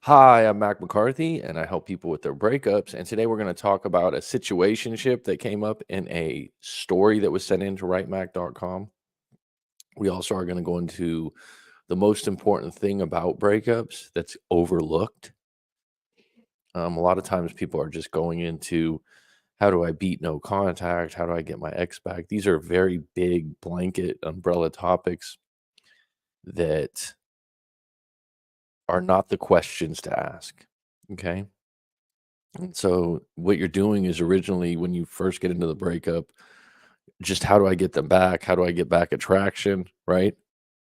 Hi, I'm Mac McCarthy, and I help people with their breakups. And today we're going to talk about a situationship that came up in a story that was sent in to writemac.com. We also are going to go into the most important thing about breakups that's overlooked. A lot of times people are just going into how do I beat no contact? How do I get my ex back? These are very big blanket umbrella topics that are not the questions to ask. Okay. And so what you're doing is originally when you first get into the breakup, just how do I get them back? How do I get back attraction, right?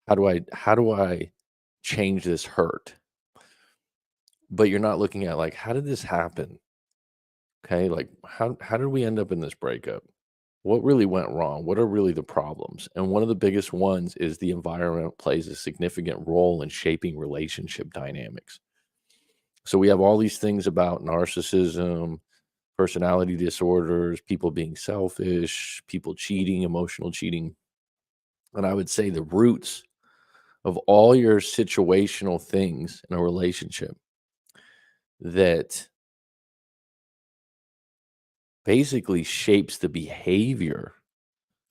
How do I change this hurt? But you're not looking at like how did this happen? Okay? Like how did we end up in this breakup? What really went wrong? What are really the problems? And one of the biggest ones is the environment plays a significant role in shaping relationship dynamics. So we have all these things about narcissism, personality disorders, people being selfish, people cheating, emotional cheating. And I would say the roots of all your situational things in a relationship that basically shapes the behavior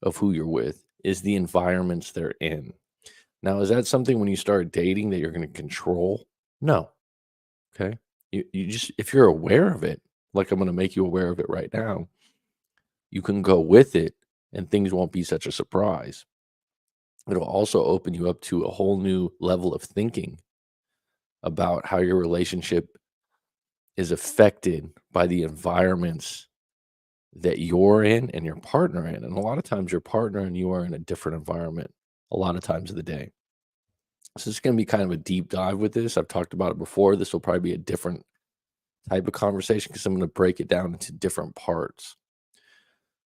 of who you're with is the environments they're in. Now, is that something when you start dating that you're going to control? No. Okay. You just, if you're aware of it, like I'm going to make you aware of it right now, you can go with it and things won't be such a surprise. It'll also open you up to a whole new level of thinking about how your relationship is affected by the environments that you're in and your partner in. And a lot of times your partner and you are in a different environment a lot of times of the day. So it's going to be kind of a deep dive with this. I've talked about it before. This will probably be a different type of conversation because I'm going to break it down into different parts.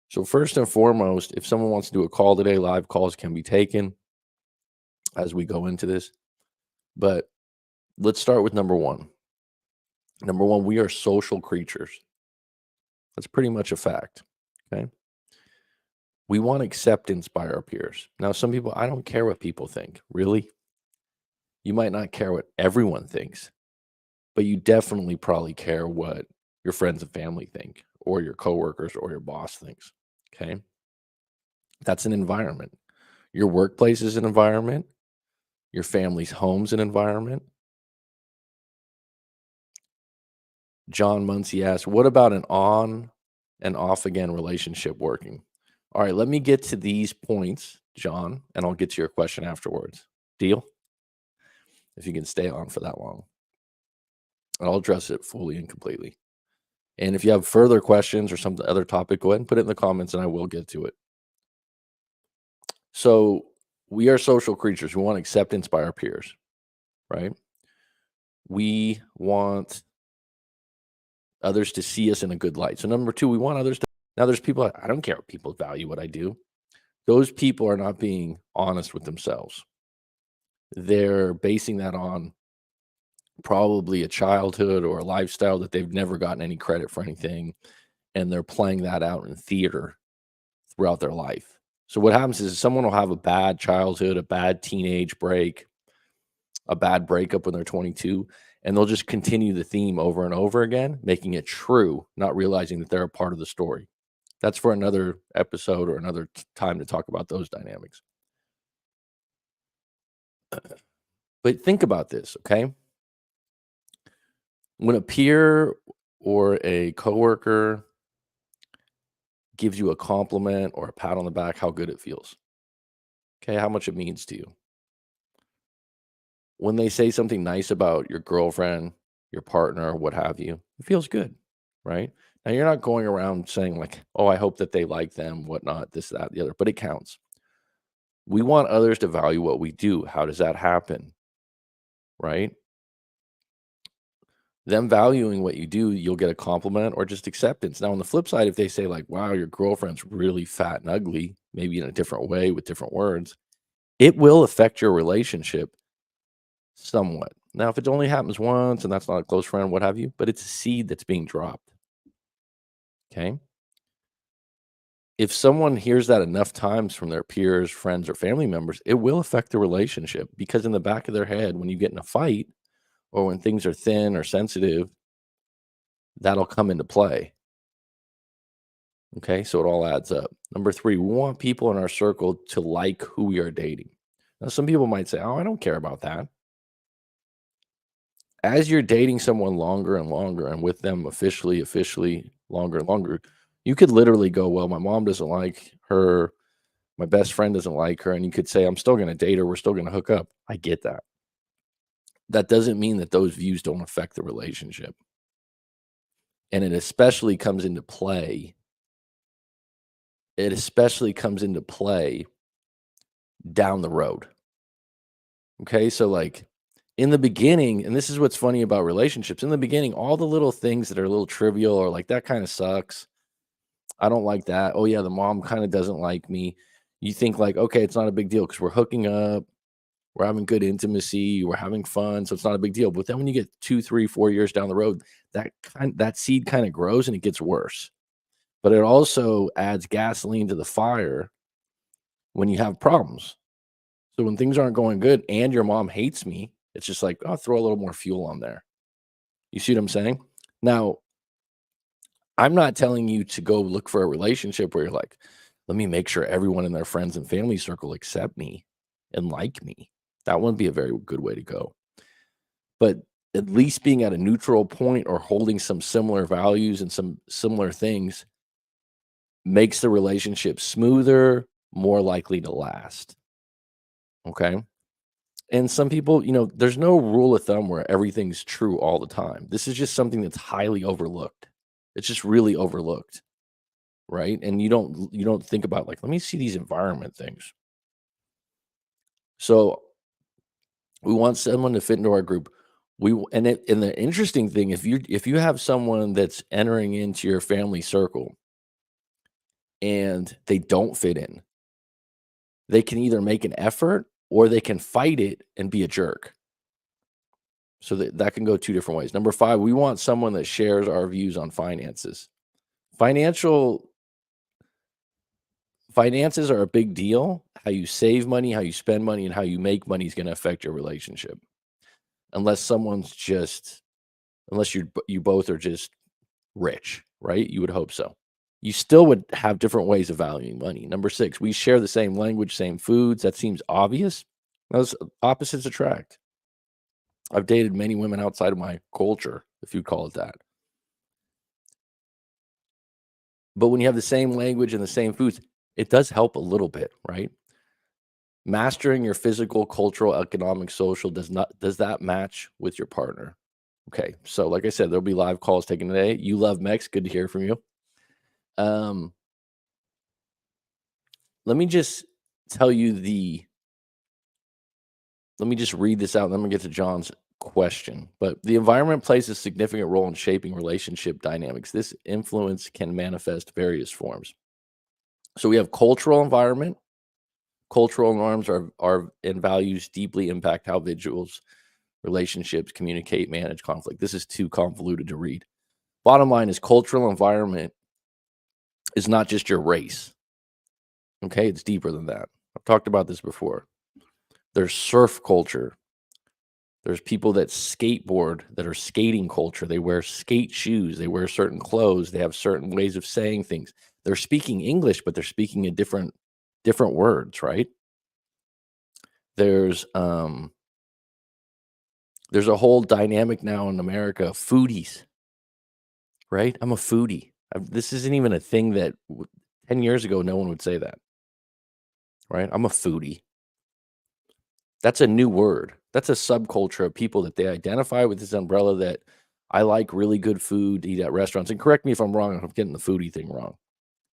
So first and foremost, if someone wants to do a call today, live calls can be taken as we go into this. But let's start with number one. Number one, we are social creatures. That's pretty much a fact. Okay. We want acceptance by our peers. Now, some people, I don't care what people think. Really? You might not care what everyone thinks, but you definitely probably care what your friends and family think, or your coworkers, or your boss thinks. Okay. That's an environment. Your workplace is an environment. Your family's home's an environment. John Muncie asked, what about an on and off again relationship working? All right, let me get to these points, John, and I'll get to your question afterwards. Deal? If you can stay on for that long, and I'll address it fully and completely. And if you have further questions or some other topic, go ahead and put it in the comments and I will get to it. So, we are social creatures. We want acceptance by our peers, right? We want others to see us in a good light. So, number two, we want others to. Now, there's people, I don't care what people value what I do. Those people are not being honest with themselves. They're basing that on probably a childhood or a lifestyle that they've never gotten any credit for anything, and they're playing that out in theater throughout their life. So what happens is someone will have a bad childhood, a bad teenage break, a bad breakup when they're 22, and they'll just continue the theme over and over again, making it true, not realizing that they're a part of the story. That's for another episode or another time to talk about those dynamics. But think about this, okay? When a peer or a coworker gives you a compliment or a pat on the back, how good it feels. Okay, how much it means to you. When they say something nice about your girlfriend, your partner, what have you, it feels good, right? Now you're not going around saying like, "Oh, I hope that they like them, whatnot, this, that, the other," but it counts. We want others to value what we do. How does that happen, right? Them valuing what you do, you'll get a compliment or just acceptance. Now, on the flip side, if they say like, "Wow, your girlfriend's really fat and ugly," maybe in a different way with different words, it will affect your relationship somewhat. Now, if it only happens once and that's not a close friend, what have you, but it's a seed that's being dropped. Okay. If someone hears that enough times from their peers, friends, or family members, it will affect the relationship because in the back of their head, when you get in a fight, or when things are thin or sensitive, that'll come into play. Okay, so it all adds up. Number three, we want people in our circle to like who we are dating. Now, some people might say, "Oh, I don't care about that." As you're dating someone longer and longer, and with them officially longer and longer, you could literally go, "Well, my mom doesn't like her, my best friend doesn't like her," and you could say, "I'm still going to date her. We're still going to hook up." I get that. That doesn't mean that those views don't affect the relationship, and it especially comes into play. It especially comes into play down the road. Okay, so like in the beginning, and this is what's funny about relationships. In the beginning, all the little things that are a little trivial or like that kind of sucks. I don't like that. Oh yeah, the mom kind of doesn't like me. You think like, okay, it's not a big deal because we're hooking up, we're having good intimacy, we're having fun, so it's not a big deal. But then when you get 2, 3, 4 years down the road, that seed kind of grows and it gets worse. But it also adds gasoline to the fire when you have problems. So when things aren't going good and your mom hates me, it's just like, "Oh, throw a little more fuel on there." You see what I'm saying? Now, I'm not telling you to go look for a relationship where you're like, "Let me make sure everyone in their friends and family circle accept me and like me." That wouldn't be a very good way to go. But at least being at a neutral point or holding some similar values and some similar things makes the relationship smoother, more likely to last. Okay? And some people, there's no rule of thumb where everything's true all the time. This is just something that's highly overlooked. It's just really overlooked, right? And you don't think about like, let me see these environment things. So we want someone to fit into our group. And the interesting thing, if you have someone that's entering into your family circle and they don't fit in, they can either make an effort or they can fight it and be a jerk. So that can go two different ways. Number five, we want someone that shares our views on finances. Financial finances are a big deal. How you save money, how you spend money, and how you make money is going to affect your relationship. Unless someone's just, unless you both are just rich, right? You would hope so. You still would have different ways of valuing money. Number six, we share the same language, same foods. That seems obvious. Those opposites attract. I've dated many women outside of my culture, if you call it that. But when you have the same language and the same foods, it does help a little bit, right? Mastering your physical, cultural, economic, social does that match with your partner? Okay. So like I said, there'll be live calls taken today. You love Mex, good to hear from you. Um, let me just tell you let me just read this out and then I'm gonna get to John's question. But the environment plays a significant role in shaping relationship dynamics. This influence can manifest various forms. So we have cultural environment. Cultural norms are and values deeply impact how individuals, relationships, communicate, manage conflict. This is too convoluted to read. Bottom line is cultural environment is not just your race. Okay, it's deeper than that. I've talked about this before. There's surf culture. There's people that skateboard that are skating culture. They wear skate shoes. They wear certain clothes. They have certain ways of saying things. They're speaking English, but they're speaking in different words, right? There's there's a whole dynamic now in America of foodies, right? I'm a foodie. This isn't even a thing that 10 years ago no one would say that, right? I'm a foodie. That's a new word. That's a subculture of people that they identify with this umbrella that I like really good food to eat at restaurants. And correct me if I'm wrong, if I'm getting the foodie thing wrong.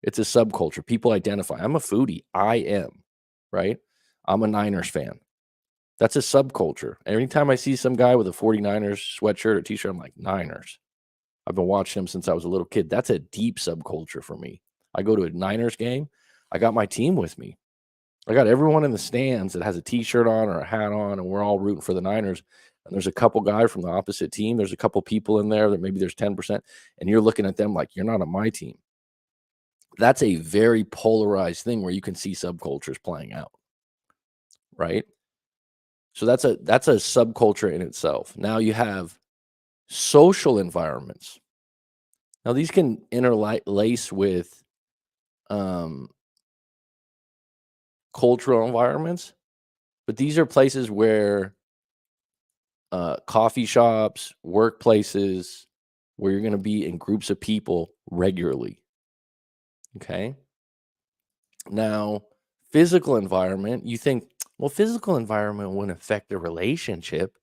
It's a subculture. People identify. I'm a foodie. I am, right? I'm a Niners fan. That's a subculture. Every time I see some guy with a 49ers sweatshirt or t-shirt, I'm like, Niners. I've been watching them since I was a little kid. That's a deep subculture for me. I go to a Niners game. I got my team with me. I got everyone in the stands that has a t-shirt on or a hat on, and we're all rooting for the Niners. And there's a couple guys from the opposite team. There's a couple people in there that maybe there's 10%, and you're looking at them like you're not on my team. That's a very polarized thing where you can see subcultures playing out, right? So that's a subculture in itself. Now you have social environments. Now these can interlace with um, cultural environments, but these are places where coffee shops, workplaces, where you're going to be in groups of people regularly. Okay. Now, physical environment, you think, well, physical environment wouldn't affect the relationship.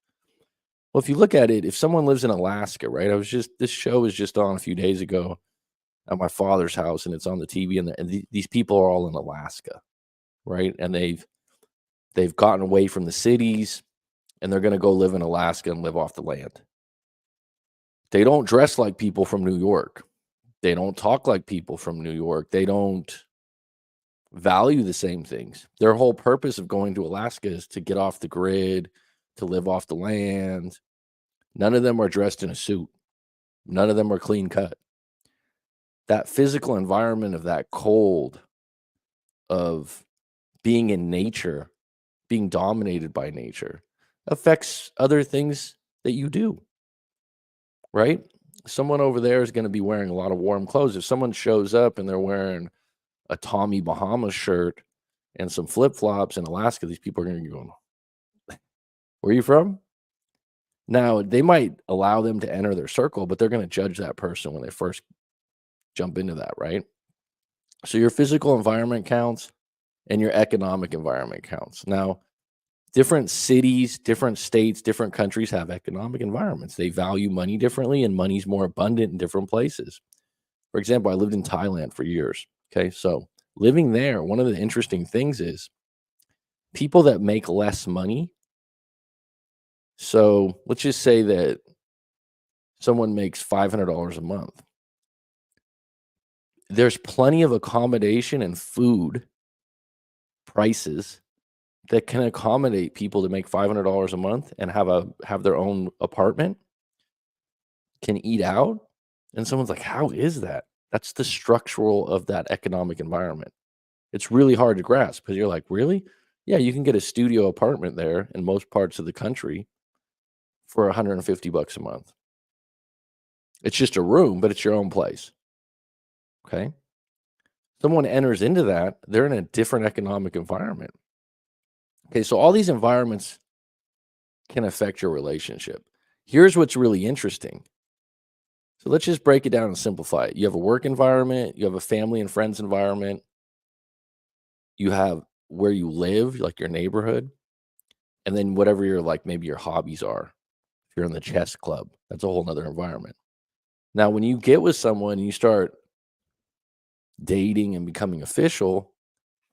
Well, if you look at it, if someone lives in Alaska, right? This show was just on a few days ago at my father's house, and it's on the TV, and these people are all in Alaska, right? And they've gotten away from the cities, and they're going to go live in Alaska and live off the land. They don't dress like people from New York. They don't talk like people from New York. They don't value the same things. Their whole purpose of going to Alaska is to get off the grid, to live off the land. None of them are dressed in a suit. None of them are clean cut. That physical environment of that cold, of being in nature, being dominated by nature, affects other things that you do, right? Someone over there is going to be wearing a lot of warm clothes. If someone shows up and they're wearing a Tommy Bahama shirt and some flip flops in Alaska, these people are going to be going, "Where are you from?" Now, they might allow them to enter their circle, but they're going to judge that person when they first jump into that, right? So your physical environment counts and your economic environment counts. Now, different cities, different states, different countries have economic environments. They value money differently, and money's more abundant in different places. For example, I lived in Thailand for years. Okay. So living there, one of the interesting things is people that make less money. So let's just say that someone makes $500 a month. There's plenty of accommodation and food prices that can accommodate people to make $500 a month and have their own apartment, can eat out. And someone's like, how is that? That's the structural of that economic environment. It's really hard to grasp because you're like, really? Yeah, you can get a studio apartment there in most parts of the country for $150 a month. It's just a room, but it's your own place. Okay. Someone enters into that, they're in a different economic environment. Okay. So all these environments can affect your relationship. Here's what's really interesting. So let's just break it down and simplify it. You have a work environment, you have a family and friends environment, you have where you live, like your neighborhood, and then whatever your like maybe your hobbies are. If you're in the chess club, that's a whole nother environment. Now, when you get with someone and you start dating and becoming official,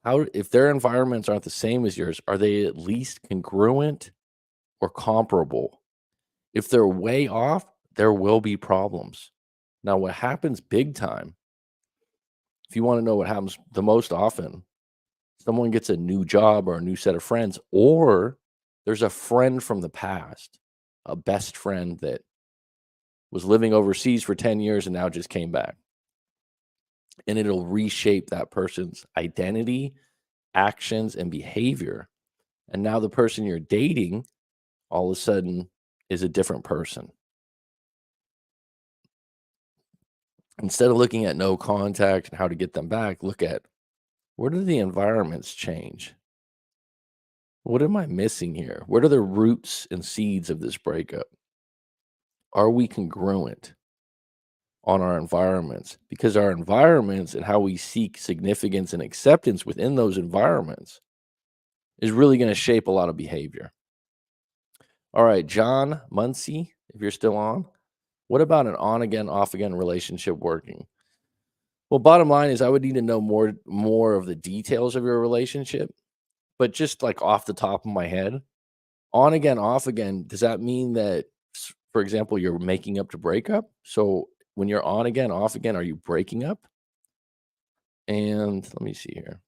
how if their environments aren't the same as yours, are they at least congruent or comparable? If they're way off, there will be problems. Now, what happens big time, if you want to know what happens the most often, someone gets a new job or a new set of friends, or there's a friend from the past, a best friend that was living overseas for 10 years and now just came back. And it'll reshape that person's identity, actions, and behavior. And now the person you're dating all of a sudden is a different person. Instead of looking at no contact and how to get them back, look at where do the environments change? What am I missing here? What are the roots and seeds of this breakup? Are we congruent on our environments? Because our environments and how we seek significance and acceptance within those environments is really going to shape a lot of behavior. All right, John Muncie, if you're still on, what about an on again, off again relationship working? Well, bottom line is I would need to know more of the details of your relationship, but just like off the top of my head, on again, off again, does that mean that, for example, you're making up to break up? So when you're on again, off again, are you breaking up? And let me see here.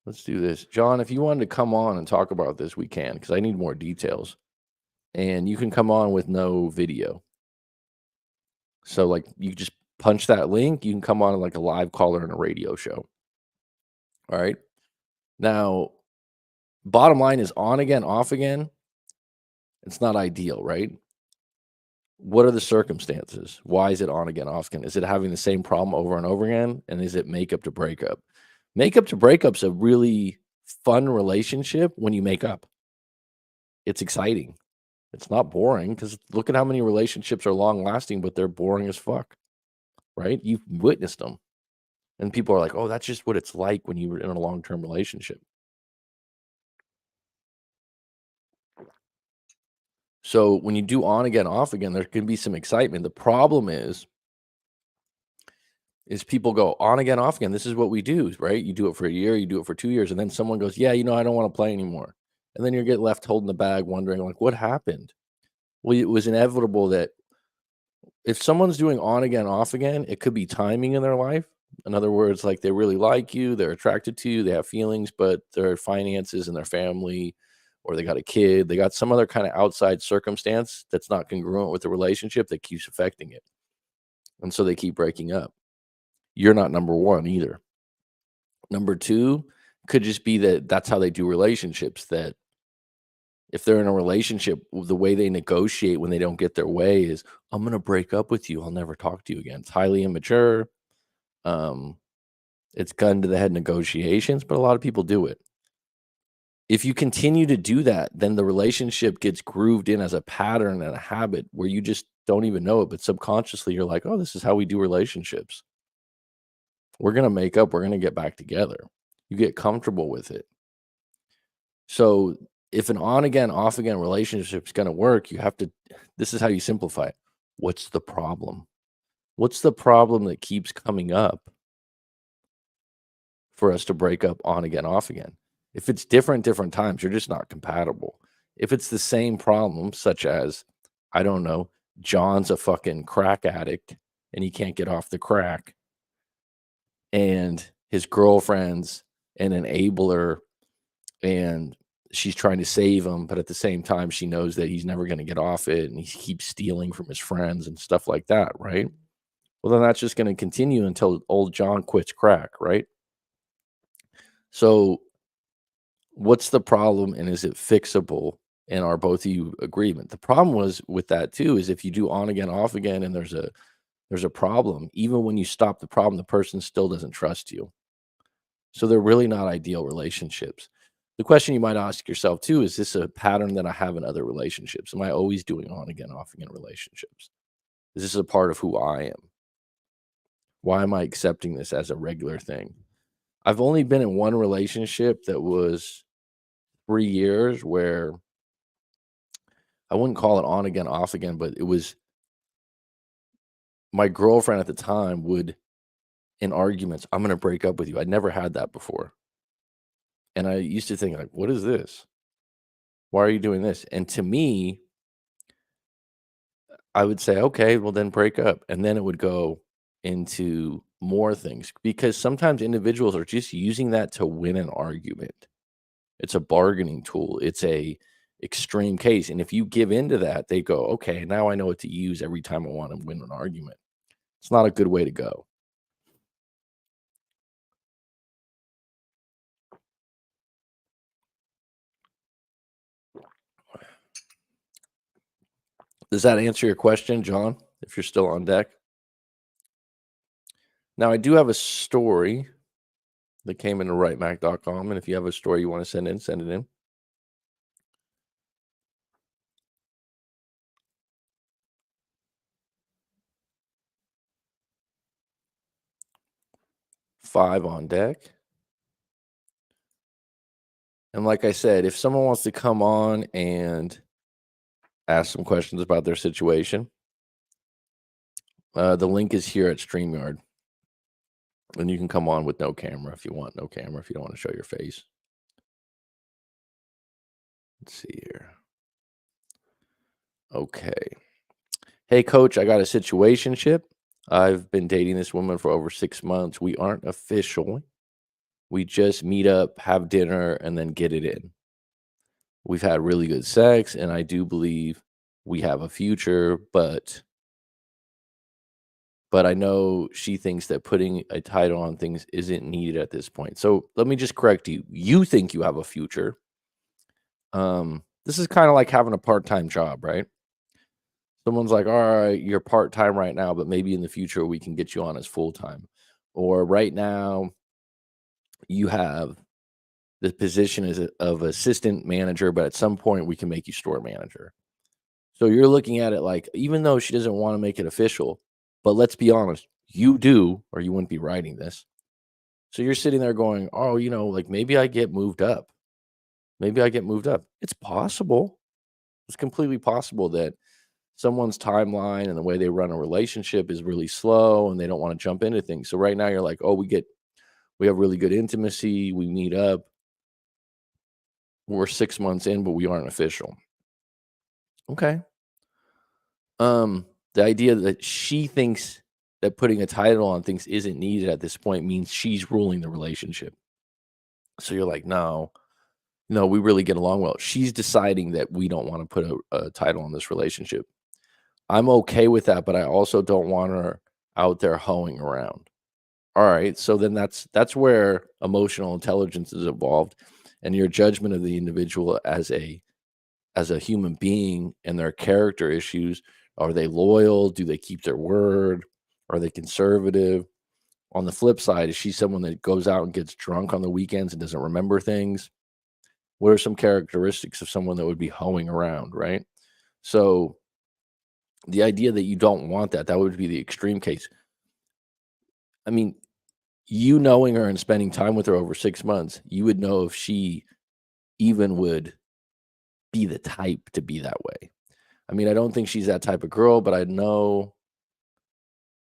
Let's do this. John, if you wanted to come on and talk about this, we can, because I need more details. And you can come on with no video. So, like, you just punch that link, you can come on like a live caller in a radio show. All right. Now, bottom line is on again, off again. It's not ideal, right? What are the circumstances? Why is it on again, off again? Is it having the same problem over and over again? And is it makeup to breakup? Makeup to breakup's a really fun relationship when you make up. It's exciting. It's not boring because look at how many relationships are long lasting, but they're boring as fuck, right? You've witnessed them. And people are like, oh, that's just what it's like when you were in a long term relationship. So when you do on again, off again, there can be some excitement. The problem is people go on again, off again. This is what we do, right? You do it for a year, you do it for 2 years, and then someone goes, yeah, I don't want to play anymore. And then you get left holding the bag, wondering, like, what happened? Well, it was inevitable that if someone's doing on again, off again, it could be timing in their life. In other words, like they really like you, they're attracted to you, they have feelings, but their finances and their family, or they got a kid, they got some other kind of outside circumstance that's not congruent with the relationship that keeps affecting it. And so they keep breaking up. You're not number one either. Number two could just be that that's how they do relationships. That if they're in a relationship, the way they negotiate when they don't get their way is, I'm going to break up with you. I'll never talk to you again. It's highly immature. Um, it's gun to the head negotiations, but a lot of people do it. If you continue to do that, then the relationship gets grooved in as a pattern and a habit where you just don't even know it, but subconsciously you're like, oh, this is how we do relationships. We're going to make up, we're going to get back together. You get comfortable with it. So if an on again, off again relationship is going to work, you have to, this is how you simplify it. What's the problem? What's the problem that keeps coming up for us to break up on again, off again? If it's different times, you're just not compatible. If it's the same problem, such as, I don't know, John's a fucking crack addict and he can't get off the crack, and his girlfriend's an enabler and she's trying to save him, but at the same time, she knows that he's never going to get off it and he keeps stealing from his friends and stuff like that, right? Well, then that's just going to continue until old John quits crack, right? So, what's the problem and is it fixable? And are both of you agreement? The problem was with that too is if you do on again, off again, and there's a problem, even when you stop the problem, the person still doesn't trust you. So they're really not ideal relationships. The question you might ask yourself too is this a pattern that I have in other relationships? Am I always doing on again, off again relationships? Is this a part of who I am? Why am I accepting this as a regular thing? I've only been in one relationship that was 3 years where I wouldn't call it on again, off again, but it was my girlfriend at the time would, in arguments, I'm going to break up with you. I'd never had that before. And I used to think, like, what is this? Why are you doing this? And to me, I would say, okay, well, then break up. And then it would go into more things because sometimes individuals are just using that to win an argument. It's a bargaining tool. It's a extreme case. And if you give into that, they go, okay, now I know what to use every time I want to win an argument. It's not a good way to go. Does that answer your question, John? If you're still on deck? Now, I do have a story that came into writemac.com. And if you have a story you want to send in, send it in. Five on deck. And like I said, if someone wants to come on and ask some questions about their situation, the link is here at StreamYard. And you can come on with no camera if you want, no camera if you don't want to show your face. Let's see here. Okay. Hey, coach, I got a situationship. I've been dating this woman for over 6 months. We aren't official. We just meet up, have dinner, and then get it in. We've had really good sex, and I do believe we have a future, but but I know she thinks that putting a title on things isn't needed at this point. So let me just correct you. You think you have a future. This is kind of like having a part-time job, right? Someone's like, all right, you're part-time right now, but maybe in the future we can get you on as full-time. Or right now you have the position of assistant manager, but at some point we can make you store manager. So you're looking at it like, even though she doesn't want to make it official, but let's be honest, you do, or you wouldn't be writing this. So you're sitting there going, oh, like maybe I get moved up. Maybe I get moved up. It's possible. It's completely possible that someone's timeline and the way they run a relationship is really slow and they don't want to jump into things. So right now you're like, oh, we have really good intimacy. We meet up. We're 6 months in, but we aren't official. Okay. The idea that she thinks that putting a title on things isn't needed at this point means she's ruling the relationship. So you're like, no, no, we really get along well. She's deciding that we don't want to put a title on this relationship. I'm okay with that, but I also don't want her out there hoeing around. All right, so then that's where emotional intelligence is involved, and your judgment of the individual as a human being and their character issues. Are they loyal? Do they keep their word? Are they conservative? On the flip side, is she someone that goes out and gets drunk on the weekends and doesn't remember things? What are some characteristics of someone that would be hoeing around, right? So the idea that you don't want that would be the extreme case. I mean, you knowing her and spending time with her over 6 months, you would know if she even would be the type to be that way. I mean, I don't think she's that type of girl, but I know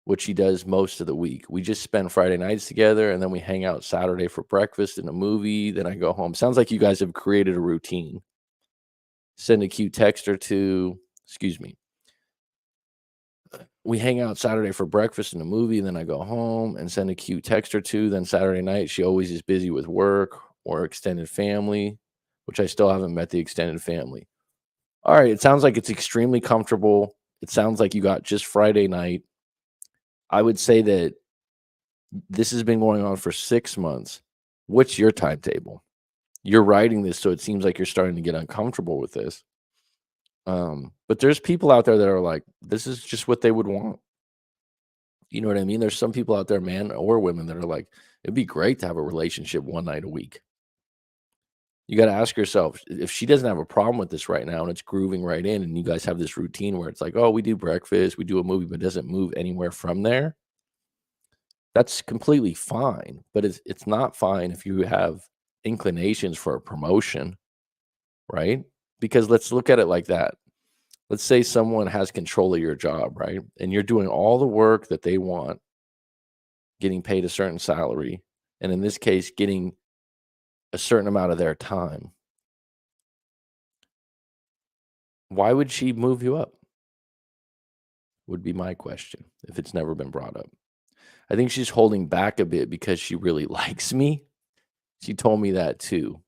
what she does most of the week. We just spend Friday nights together and then we hang out Saturday for breakfast and a movie. Then I go home. Sounds like you guys have created a routine. Send a cute text or two. Excuse me. We hang out Saturday for breakfast and a movie. Then I go home and send a cute text or two. Then Saturday night, she always is busy with work or extended family, which I still haven't met the extended family. All right. It sounds like it's extremely comfortable. It sounds like you got just Friday night. I would say that this has been going on for 6 months. What's your timetable? You're writing this, so it seems like you're starting to get uncomfortable with this. But there's people out there that are like, this is just what they would want. You know what I mean? There's some people out there, man or women, that are like, it'd be great to have a relationship one night a week. You got to ask yourself, if she doesn't have a problem with this right now and it's grooving right in, and you guys have this routine where it's like, oh, we do breakfast, we do a movie, but it doesn't move anywhere from there. That's completely fine, but it's not fine if you have inclinations for a promotion, right? Because let's look at it like that. Let's say someone has control of your job, right? And you're doing all the work that they want, getting paid a certain salary, and in this case, getting a certain amount of their time. Why would she move you up? Would be my question if it's never been brought up. I think she's holding back a bit because she really likes me. She told me that too.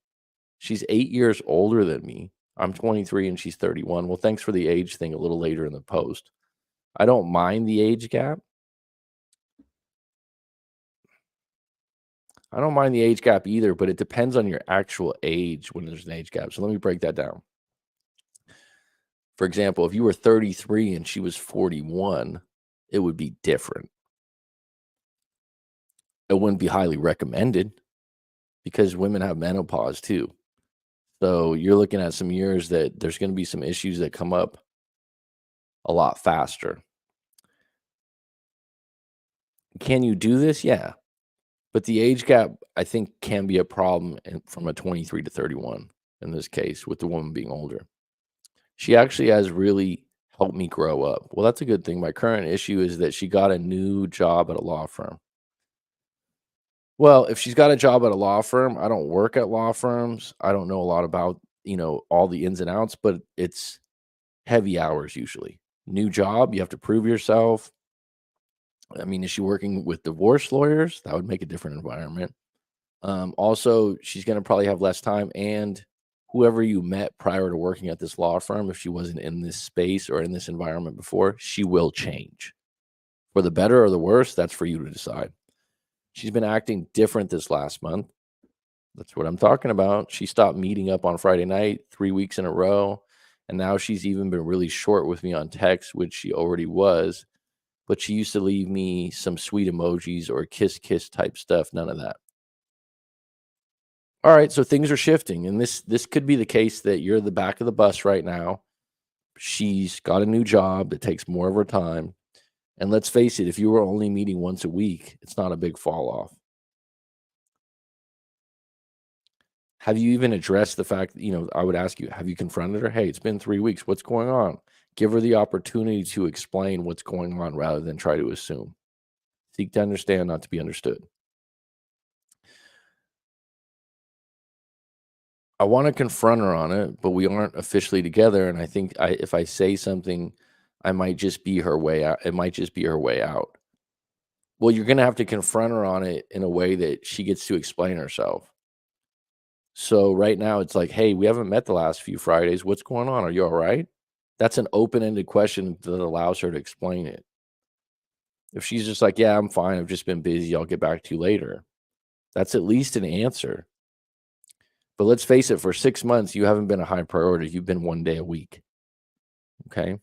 She's 8 years older than me. I'm 23 and she's 31. Well, thanks for the age thing a little later in the post. I don't mind the age gap. I don't mind the age gap either, but it depends on your actual age when there's an age gap. So let me break that down. For example, if you were 33 and she was 41, it would be different. It wouldn't be highly recommended because women have menopause too. So you're looking at some years that there's going to be some issues that come up a lot faster. Can you do this? Yeah. But the age gap, I think, can be a problem from a 23 to 31 in this case, with the woman being older. She actually has really helped me grow up. Well, that's a good thing. My current issue is that she got a new job at a law firm. Well, if she's got a job at a law firm, I don't work at law firms. I don't know a lot about, all the ins and outs, but it's heavy hours usually. New job, you have to prove yourself. I mean, is she working with divorce lawyers? That would make a different environment. Also, she's going to probably have less time, and whoever you met prior to working at this law firm, if she wasn't in this space or in this environment before, she will change For the better or the worse, that's for you to decide. She's been acting different this last month. That's what I'm talking about. She stopped meeting up on Friday night 3 weeks in a row, and now she's even been really short with me on text, which she already was, but she used to leave me some sweet emojis or kiss kiss type stuff, none of that. All right, so things are shifting, and this could be the case that you're the back of the bus right now. She's got a new job that takes more of her time, and let's face it, if you were only meeting once a week, it's not a big fall off. Have you even addressed the fact that, I would ask you, have you confronted her? Hey, it's been 3 weeks. What's going on? Give her the opportunity to explain what's going on rather than try to assume. Seek to understand, not to be understood. I want to confront her on it, but we aren't officially together. And I think if I say something, I might just be her way out. It might just be her way out. Well, you're going to have to confront her on it in a way that she gets to explain herself. So right now it's like, hey, we haven't met the last few Fridays. What's going on? Are you all right? That's an open-ended question that allows her to explain it. If she's just like, yeah, I'm fine. I've just been busy. I'll get back to you later. That's at least an answer. But let's face it, for 6 months, you haven't been a high priority. You've been 1 day a week. Okay.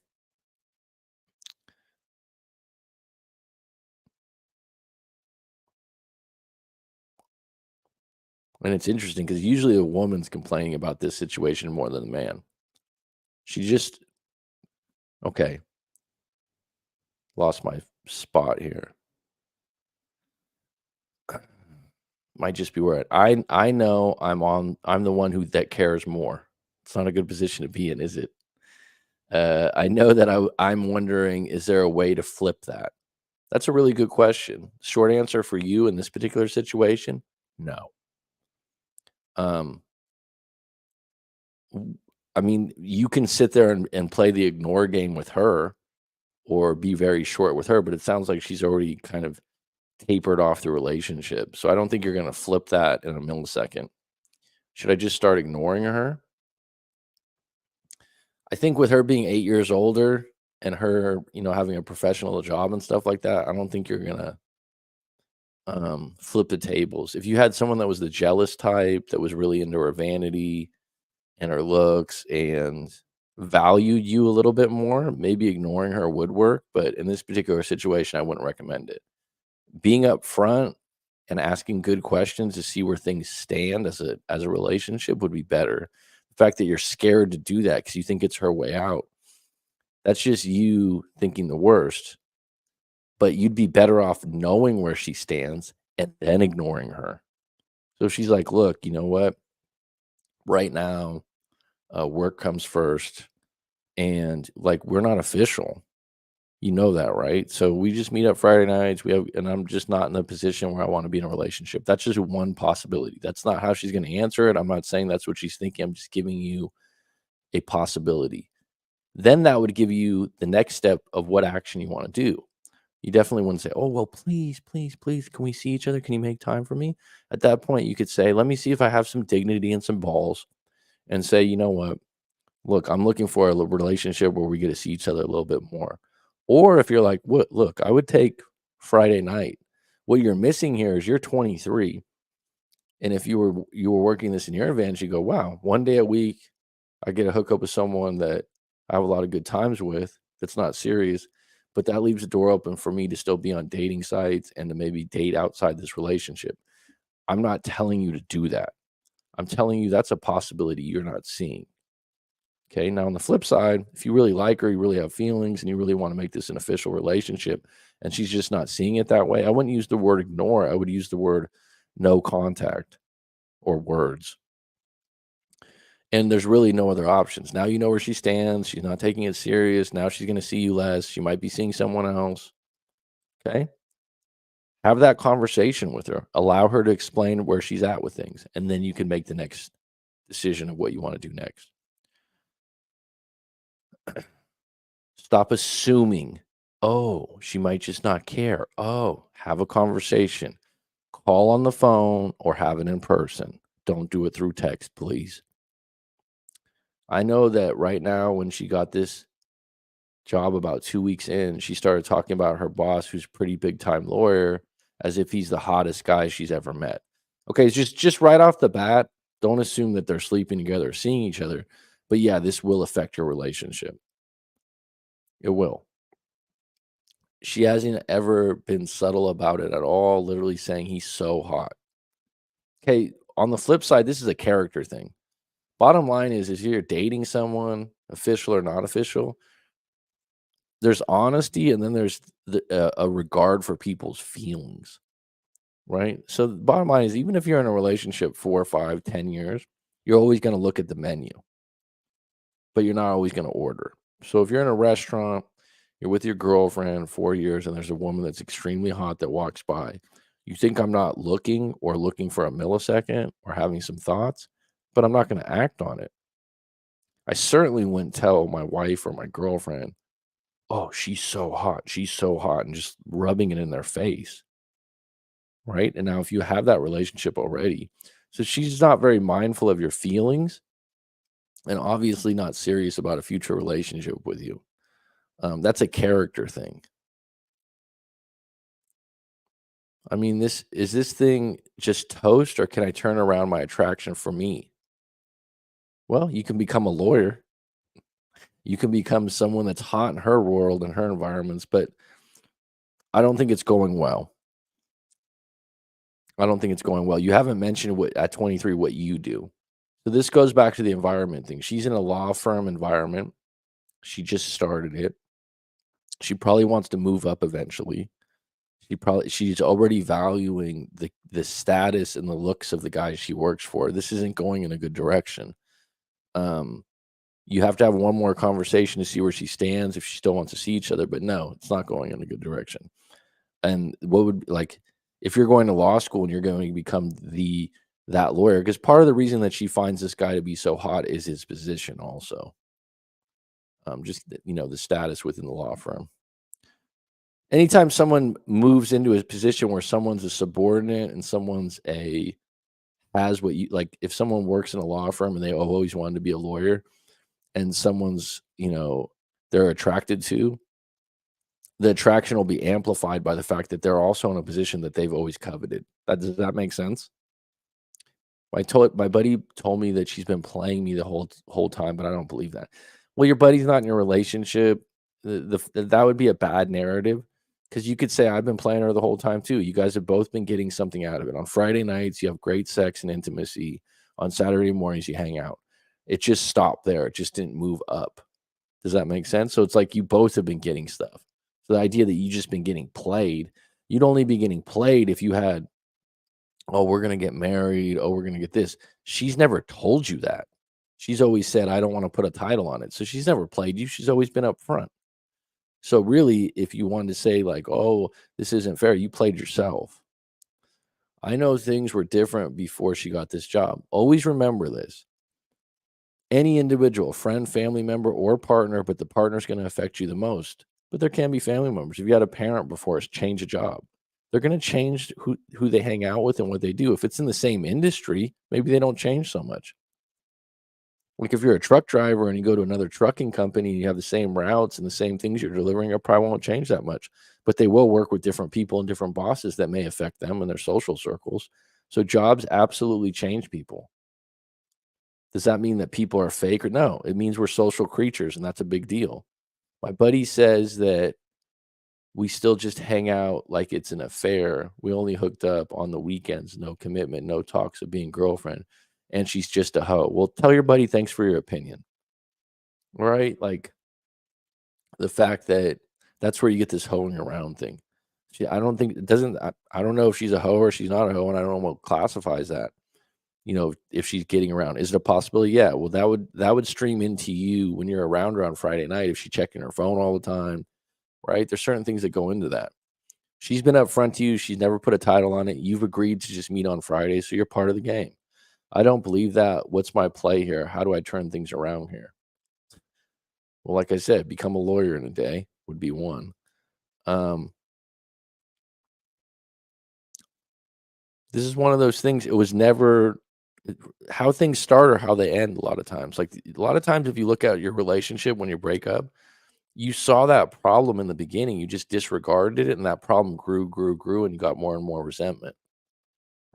And it's interesting because usually a woman's complaining about this situation more than the man. She just, okay, lost my spot here. Might just be where I know I'm the one who that cares more. It's not a good position to be in, is it? I know that I'm wondering, is there a way to flip that? That's a really good question. Short answer for you in this particular situation, no. Um, I mean, you can sit there and play the ignore game with her or be very short with her, but it sounds like she's already kind of tapered off the relationship. So I don't think you're going to flip that in a millisecond. Should I just start ignoring her? I think with her being 8 years older and her, having a professional job and stuff like that, I don't think you're going to flip the tables. If you had someone that was the jealous type, that was really into her vanity and her looks and valued you a little bit more, maybe ignoring her would work. But in this particular situation, I wouldn't recommend it. Being upfront and asking good questions to see where things stand as a relationship would be better. The fact that you're scared to do that because you think it's her way out, that's just you thinking the worst. But you'd be better off knowing where she stands and then ignoring her. So she's like, look, you know what? Right now, work comes first. And like, we're not official. You know that, right? So we just meet up Friday nights. And I'm just not in a position where I want to be in a relationship. That's just one possibility. That's not how she's going to answer it. I'm not saying that's what she's thinking. I'm just giving you a possibility. Then that would give you the next step of what action you want to do. You definitely wouldn't say, oh, well, please, please, please, can we see each other? Can you make time for me? At that point, you could say, let me see if I have some dignity and some balls and say, you know what? Look, I'm looking for a relationship where we get to see each other a little bit more. Or if you're like, what, look, I would take Friday night. What you're missing here is you're 23. And if you were working this in your advantage, you go, wow, 1 day a week, I get a hookup with someone that I have a lot of good times with that's not serious. But that leaves the door open for me to still be on dating sites and to maybe date outside this relationship. I'm not telling you to do that. I'm telling you that's a possibility you're not seeing. Okay. Now, on the flip side, if you really like her, you really have feelings, and you really want to make this an official relationship, and she's just not seeing it that way, I wouldn't use the word ignore. I would use the word no contact or words. And there's really no other options. Now you know where she stands. She's not taking it serious. Now she's going to see you less. She might be seeing someone else. Okay. Have that conversation with her. Allow her to explain where she's at with things. And then you can make the next decision of what you want to do next. Stop assuming, oh, she might just not care. Oh, have a conversation. Call on the phone or have it in person. Don't do it through text, please. I know that right now, when she got this job about 2 weeks in, she started talking about her boss, who's a pretty big time lawyer, as if he's the hottest guy she's ever met. Okay, it's just right off the bat, don't assume that they're sleeping together or seeing each other. But yeah, this will affect your relationship. It will. She hasn't ever been subtle about it at all, literally saying he's so hot. Okay, on the flip side, this is a character thing. Bottom line is you're dating someone, official or not official, there's honesty and then there's a regard for people's feelings, right? So the bottom line is even if you're in a relationship 4, 5, 10 years, you're always going to look at the menu, but you're not always going to order. So if you're in a restaurant, you're with your girlfriend 4 years, and there's a woman that's extremely hot that walks by. You think I'm not looking or looking for a millisecond or having some thoughts, but I'm not going to act on it. I certainly wouldn't tell my wife or my girlfriend, "Oh, she's so hot," and just rubbing it in their face, right? And now if you have that relationship already, so she's not very mindful of your feelings and obviously not serious about a future relationship with you. That's a character thing. I mean, this thing just toast, or can I turn around my attraction for me? Well, you can become a lawyer. You can become someone that's hot in her world and her environments, but I don't think it's going well. I don't think it's going well. You haven't mentioned what at 23 what you do. So this goes back to the environment thing. She's in a law firm environment. She just started it. She probably wants to move up eventually. She's already valuing the status and the looks of the guy she works for. This isn't going in a good direction. Um, you have to have one more conversation to see where she stands if she still wants to see each other. But no, it's not going in a good direction. And what would like if you're going to law school and you're going to become that lawyer, because part of the reason that she finds this guy to be so hot is his position also. Just the status within the law firm. Anytime someone moves into a position where someone's a subordinate and someone's a has what you like, if someone works in a law firm and they always wanted to be a lawyer and someone's, they're attracted to, the attraction will be amplified by the fact that they're also in a position that they've always coveted. Does that make sense? My buddy told me that she's been playing me the whole time, but I don't believe that. Well, your buddy's not in your relationship. That would be a bad narrative because you could say I've been playing her the whole time too. You guys have both been getting something out of it. On Friday nights, you have great sex and intimacy. On Saturday mornings, you hang out. It just stopped there. It just didn't move up. Does that make sense? So it's like you both have been getting stuff. So the idea that you just been getting played, you'd only be getting played if you had, oh, we're gonna get married. Oh, we're gonna get this. She's never told you that. She's always said, I don't want to put a title on it. So she's never played you. She's always been up front. So really, if you wanted to say like, oh, this isn't fair, you played yourself. I know things were different before she got this job. Always remember this. Any individual, friend, family member, or partner, but the partner's going to affect you the most. But there can be family members. If you had a parent before, change a job. They're going to change who they hang out with and what they do. If it's in the same industry, maybe they don't change so much. Like if you're a truck driver and you go to another trucking company and you have the same routes and the same things you're delivering, it probably won't change that much. But they will work with different people and different bosses that may affect them and their social circles. So jobs absolutely change people. Does that mean that people are fake or no? It means we're social creatures, and that's a big deal. My buddy says that we still just hang out like it's an affair. We only hooked up on the weekends, no commitment, no talks of being girlfriend. And she's just a hoe. Well, tell your buddy thanks for your opinion. Right? Like the fact that that's where you get this hoeing around thing. I don't think it doesn't. I don't know if she's a hoe or she's not a hoe, and I don't know what classifies that. If she's getting around, is it a possibility? Yeah. Well, that would stream into you when you're around her on Friday night if she's checking her phone all the time, right? There's certain things that go into that. She's been upfront to you. She's never put a title on it. You've agreed to just meet on Friday, so you're part of the game. I don't believe that. What's my play here? How do I turn things around here? Well, like I said, become a lawyer in a day would be one. Um, this is one of those things. It was never how things start or how they end. A lot of times, like a lot of times, if you look at your relationship when you break up, You saw that problem in the beginning, you just disregarded it, and that problem grew, grew, grew, and you got more and more resentment,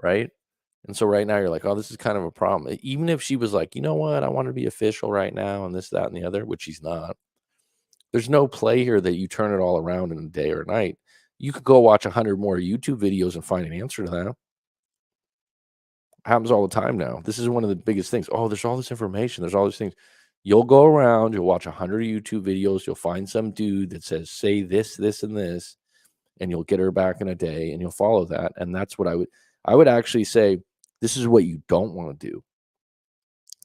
right? And so right now you're like, "Oh, this is kind of a problem." Even if she was like, "You know what? I want to be official right now and this, that, and the other," which she's not. There's no play here that you turn it all around in a day or a night. You could go watch 100 more YouTube videos and find an answer to that. Happens all the time now. This is one of the biggest things. Oh, there's all this information. There's all these things. You'll go around, you'll watch 100 YouTube videos, you'll find some dude that says, say this, this, and this, and you'll get her back in a day and you'll follow that. And that's what I would actually say, this is what you don't want to do.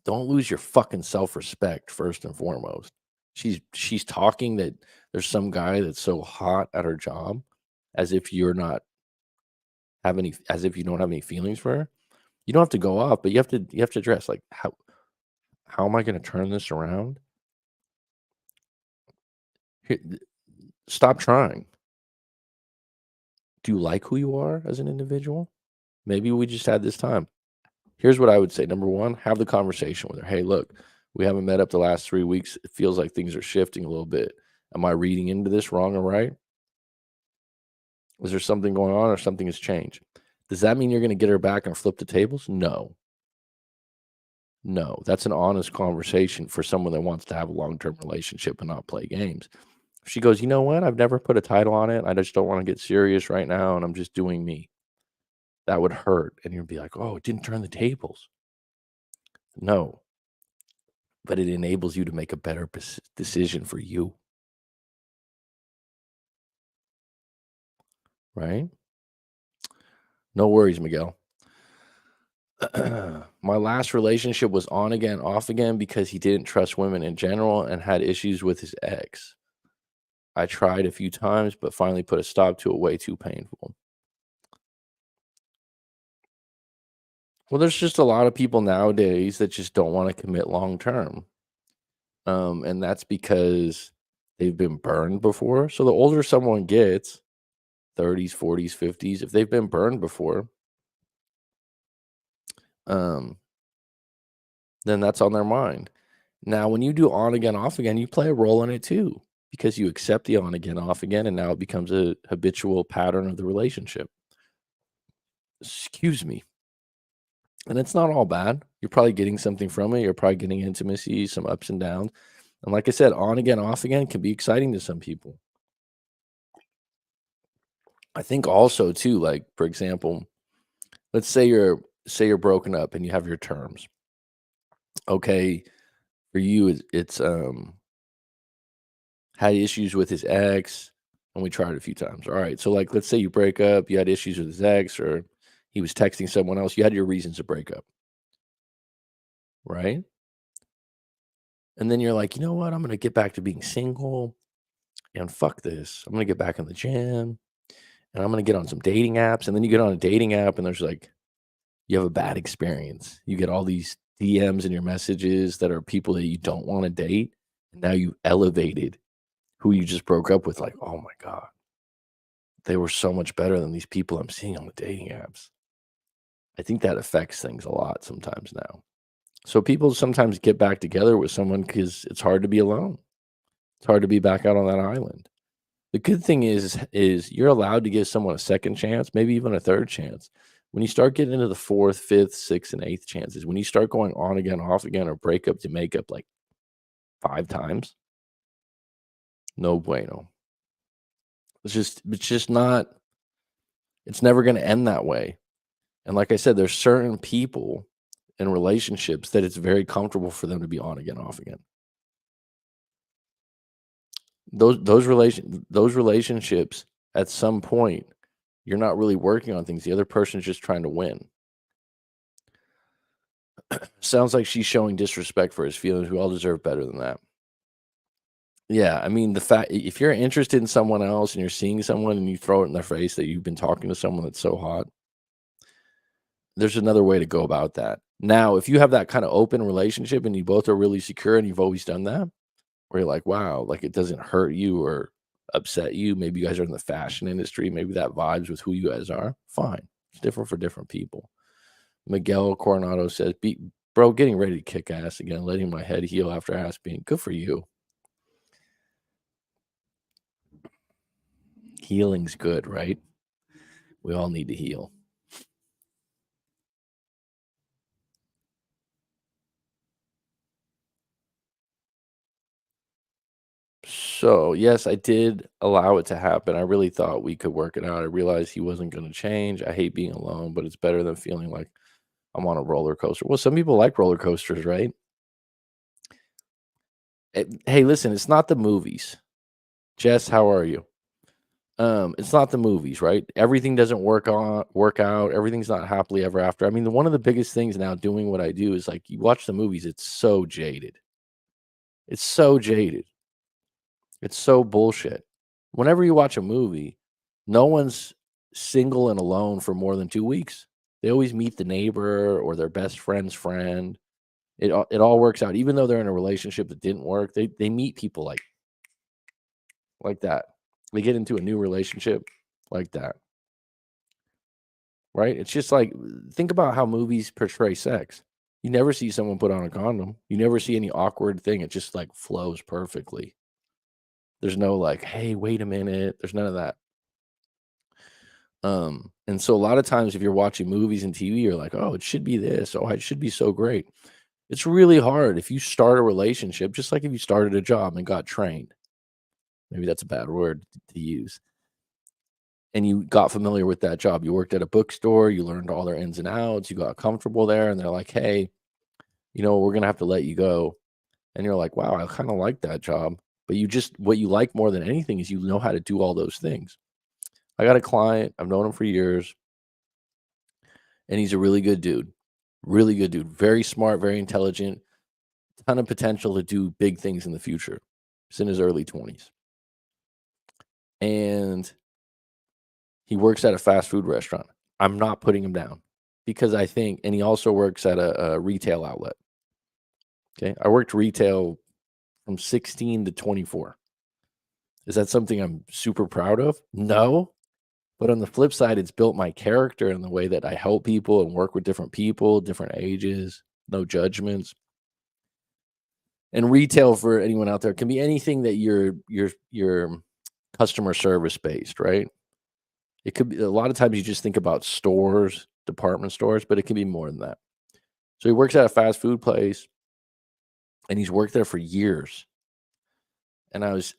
Don't lose your fucking self-respect first and foremost. She's talking that there's some guy that's so hot at her job as if you're not have any as if you don't have any feelings for her. You don't have to go off, but you have to address like how am I going to turn this around? Here, stop trying. Do you like who you are as an individual? Maybe we just had this time. Here's what I would say. Number one, have the conversation with her. Hey, look, we haven't met up the last 3 weeks. It feels like things are shifting a little bit. Am I reading into this wrong or right? Is there something going on or something has changed? Does that mean you're going to get her back and flip the tables? No, no. That's an honest conversation for someone that wants to have a long term relationship and not play games. If she goes, you know what? I've never put a title on it. I just don't want to get serious right now. And I'm just doing me. That would hurt. And you'd be like, oh, it didn't turn the tables. No, but it enables you to make a better decision for you, right? No worries, Miguel. My last relationship was on again, off again because he didn't trust women in general and had issues with his ex. I tried a few times, but finally put a stop to it. Way too painful. Well, there's just a lot of people nowadays that just don't want to commit long term. And that's because they've been burned before. So the older someone gets, 30s, 40s, 50s, if they've been burned before, um, then that's on their mind. Now, when you do on again, off again, you play a role in it too, because you accept the on again, off again, and now it becomes a habitual pattern of the relationship. Excuse me. And it's not all bad. You're probably getting something from it. You're probably getting intimacy, some ups and downs. And like I said, on again, off again can be exciting to some people. I think also too, like for example, let's say you're broken up and you have your terms. Okay, for you, it's had issues with his ex, and we tried a few times. All right, so like let's say you break up, you had issues with his ex, or he was texting someone else. You had your reasons to break up, right? And then you're like, you know what? I'm gonna get back to being single, and fuck this. I'm gonna get back in the gym, and I'm gonna get on some dating apps. And then you get on a dating app, and there's like you have a bad experience. You get all these DMs in your messages that are people that you don't want to date. And now you elevated who you just broke up with. Like, oh my God, they were so much better than these people I'm seeing on the dating apps. I think that affects things a lot sometimes now. So people sometimes get back together with someone because it's hard to be alone. It's hard to be back out on that island. The good thing is you're allowed to give someone a second chance, maybe even a third chance. When you start getting into the fourth, fifth, sixth, and eighth chances, when you start going on again, off again, or break up to make up like 5 times, no bueno. It's just not. It's never going to end that way. And like I said, there's certain people in relationships that it's very comfortable for them to be on again, off again. Those relationships at some point you're not really working on things. The other person's just trying to win. Sounds like she's showing disrespect for his feelings. We all deserve better than that. Yeah, I mean, the fact if you're interested in someone else and you're seeing someone and you throw it in their face that you've been talking to someone that's so hot, there's another way to go about that. Now, if you have that kind of open relationship and you both are really secure and you've always done that, where you're like, wow, like it doesn't hurt you or upset you. Maybe you guys are in the fashion industry. Maybe that vibes with who you guys are. Fine. It's different for different people. Miguel Coronado says, bro, getting ready to kick ass again, letting my head heal after ass being good for you. Healing's good, right? We all need to heal. So, yes, I did allow it to happen. I really thought we could work it out. I realized he wasn't going to change. I hate being alone, but it's better than feeling like I'm on a roller coaster. Well, some people like roller coasters, right? Hey, listen, it's not the movies. Jess, how are you? It's not the movies, right? Everything doesn't work out. Everything's not happily ever after. I mean, one of the biggest things now doing what I do is like you watch the movies, it's so jaded. It's so jaded. It's so bullshit. Whenever you watch a movie, no one's single and alone for more than 2 weeks. They always meet the neighbor or their best friend's friend. It all works out. Even though they're in a relationship that didn't work, they meet people like that. They get into a new relationship like that, right? It's just like think about how movies portray sex. You never see someone put on a condom. You never see any awkward thing. It just like flows perfectly. There's no like, "Hey, wait a minute." There's none of that. And so a lot of times if you're watching movies and TV, you're like, "Oh, it should be this. Oh, it should be so great." It's really hard if you start a relationship, just like if you started a job and got trained. Maybe that's a bad word to use. And you got familiar with that job. You worked at a bookstore, you learned all their ins and outs, you got comfortable there, and they're like, "Hey, we're gonna have to let you go." And you're like, "Wow, I kind of like that job." But what you like more than anything is you know how to do all those things. I got a client, I've known him for years, and he's a really good dude. Really good dude. Very smart, very intelligent, ton of potential to do big things in the future. He's in his early 20s. And he works at a fast food restaurant. I'm not putting him down because I think, and he also works at a retail outlet. Okay. I worked retail from 16 to 24. Is that something I'm super proud of? No. But on the flip side, it's built my character in the way that I help people and work with different people, different ages, no judgments. And retail for anyone out there can be anything that you're customer service based, right? It could be a lot of times you just think about stores, department stores, but it can be more than that. So he works at a fast food place and he's worked there for years. And I was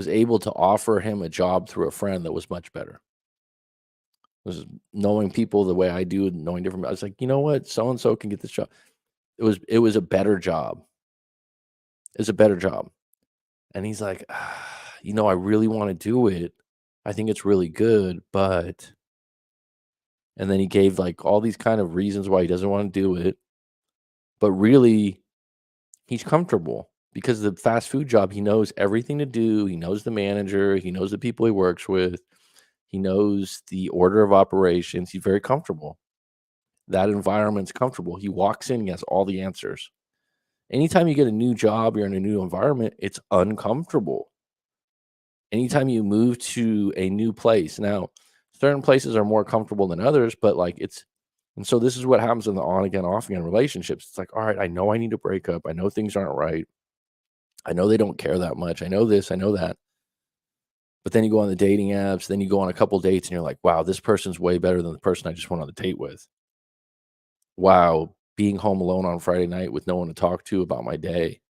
able to offer him a job through a friend that was much better. Was knowing people the way I do and knowing different I was like, "You know what? So and so can get this job." It was a better job. It's a better job. And he's like, I really want to do it. I think it's really good, but," and then he gave like all these kind of reasons why he doesn't want to do it. But really, he's comfortable because the fast food job, he knows everything to do. He knows the manager, he knows the people he works with, he knows the order of operations. He's very comfortable. That environment's comfortable. He walks in, he has all the answers. Anytime you get a new job, you're in a new environment, it's uncomfortable. Anytime you move to a new place, now certain places are more comfortable than others, but like and so this is what happens in the on again, off again relationships. It's like, all right, I know I need to break up. I know things aren't right. I know they don't care that much. I know this, I know that. But then you go on the dating apps, then you go on a couple dates and you're like, wow, this person's way better than the person I just went on the date with. Wow, being home alone on Friday night with no one to talk to about my day.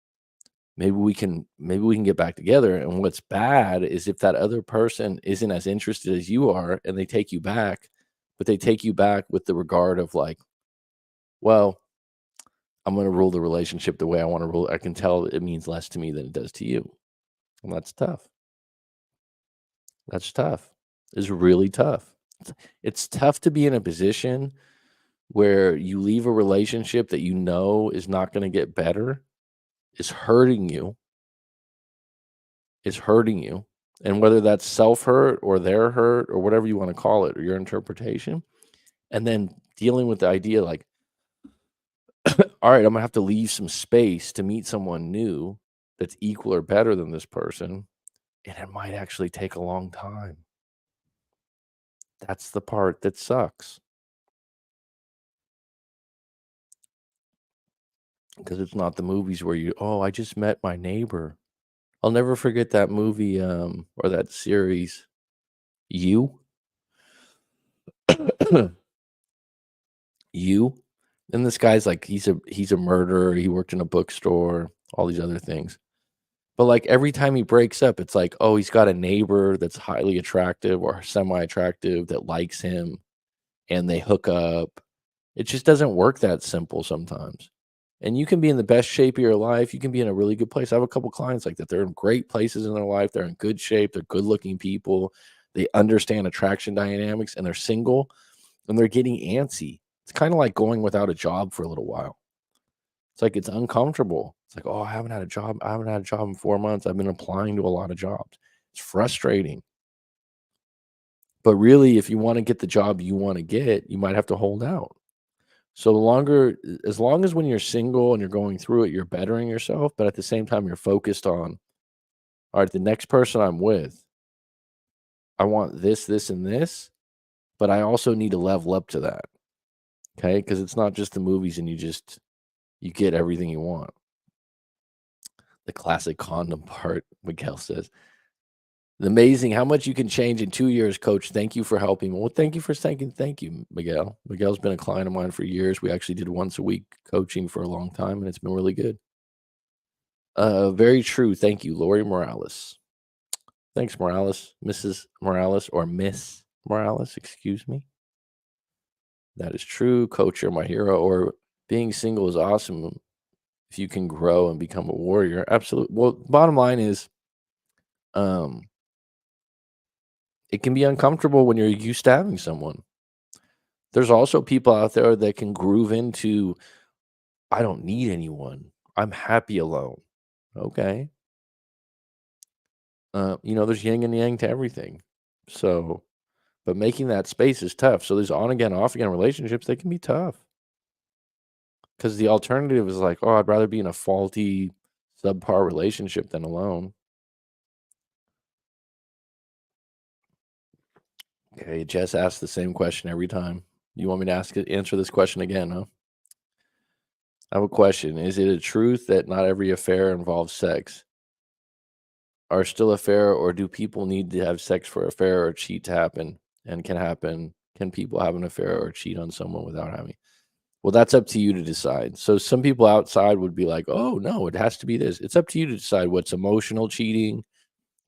Maybe we can get back together. And what's bad is if that other person isn't as interested as you are and they take you back, but they take you back with the regard of like, well, I'm going to rule the relationship the way I want to rule. I can tell it means less to me than it does to you. And that's tough. That's tough. It's really tough. It's tough to be in a position where you leave a relationship that you know is not going to get better, is hurting you, is hurting you. And whether that's self hurt or their hurt or whatever you want to call it or your interpretation, and then dealing with the idea like, all right, I'm going to have to leave some space to meet someone new that's equal or better than this person. And it might actually take a long time. That's the part that sucks because it's not the movies where I just met my neighbor. I'll never forget that movie, or that series, You. You, and this guy's like, he's a murderer, he worked in a bookstore, all these other things. But, like, every time he breaks up, it's like, oh, he's got a neighbor that's highly attractive or semi-attractive that likes him, and they hook up. It just doesn't work that simple sometimes. And you can be in the best shape of your life, you can be in a really good place. I have a couple clients like that. They're in great places in their life, they're in good shape, they're good-looking people, they understand attraction dynamics, and they're single, and they're getting antsy. It's kinda like going without a job for a little while. It's like it's uncomfortable. It's like, "Oh, I haven't had a job in 4 months. I've been applying to a lot of jobs." It's frustrating. But really, if you wanna get the job you wanna get, you might have to hold out. So the longer as long as when you're single and you're going through it, you're bettering yourself, but at the same time, you're focused on, "Alright, the next person I'm with, I want this, this, and this, but I also need to level up to that." Okay, because it's not just the movies and you get everything you want. The classic condom part, Miguel says. Amazing how much you can change in 2 years, coach. Thank you for helping. Well, thank you for saying thank you, Miguel. Miguel's been a client of mine for years. We actually did once a week coaching for a long time, and it's been really good. Very true. Thank you, Lori Morales. Thanks, Morales. Mrs. Morales or Miss Morales, excuse me. That is true. Coach, you're my hero. Or being single is awesome if you can grow and become a warrior. Absolutely. Well, bottom line is, um, it can be uncomfortable when you're used to having someone. There's also people out there that can groove into, "I don't need anyone. I'm happy alone." Okay. There's yin and yang to everything. So, but making that space is tough. So there's on again, off again relationships, they can be tough because the alternative is like, "Oh, I'd rather be in a faulty, subpar relationship than alone." Okay, Jess asks the same question every time. You want me to answer this question again, huh? I have a question. Is it a truth that not every affair involves sex? Are still affair, or do people need to have sex for affair or cheat to happen? And can people have an affair or cheat on someone without having? Well, that's up to you to decide. So some people outside would be like, "Oh, no, it has to be this." It's up to you to decide what's emotional cheating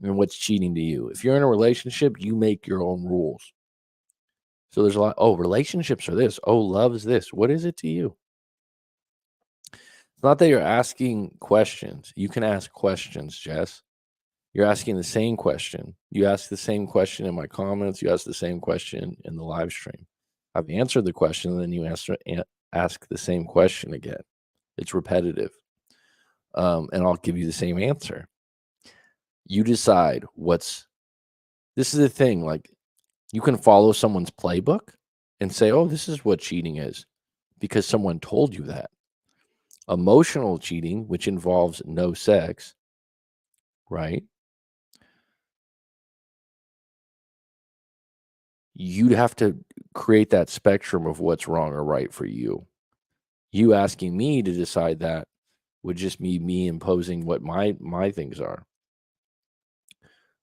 and what's cheating to you. If you're in a relationship, you make your own rules. So there's a lot, "Oh, relationships are this. Oh, love is this." What is it to you? It's not that you're asking questions. You can ask questions, Jess. You're asking the same question. You ask the same question in my comments. You ask the same question in the live stream. I've answered the question, and then you ask the same question again. It's repetitive, and I'll give you the same answer. You decide what's. This is the thing. Like, you can follow someone's playbook and say, "Oh, this is what cheating is," because someone told you that. Emotional cheating, which involves no sex, right? You'd have to create that spectrum of what's wrong or right for you. You asking me to decide that would just be me imposing what my things are.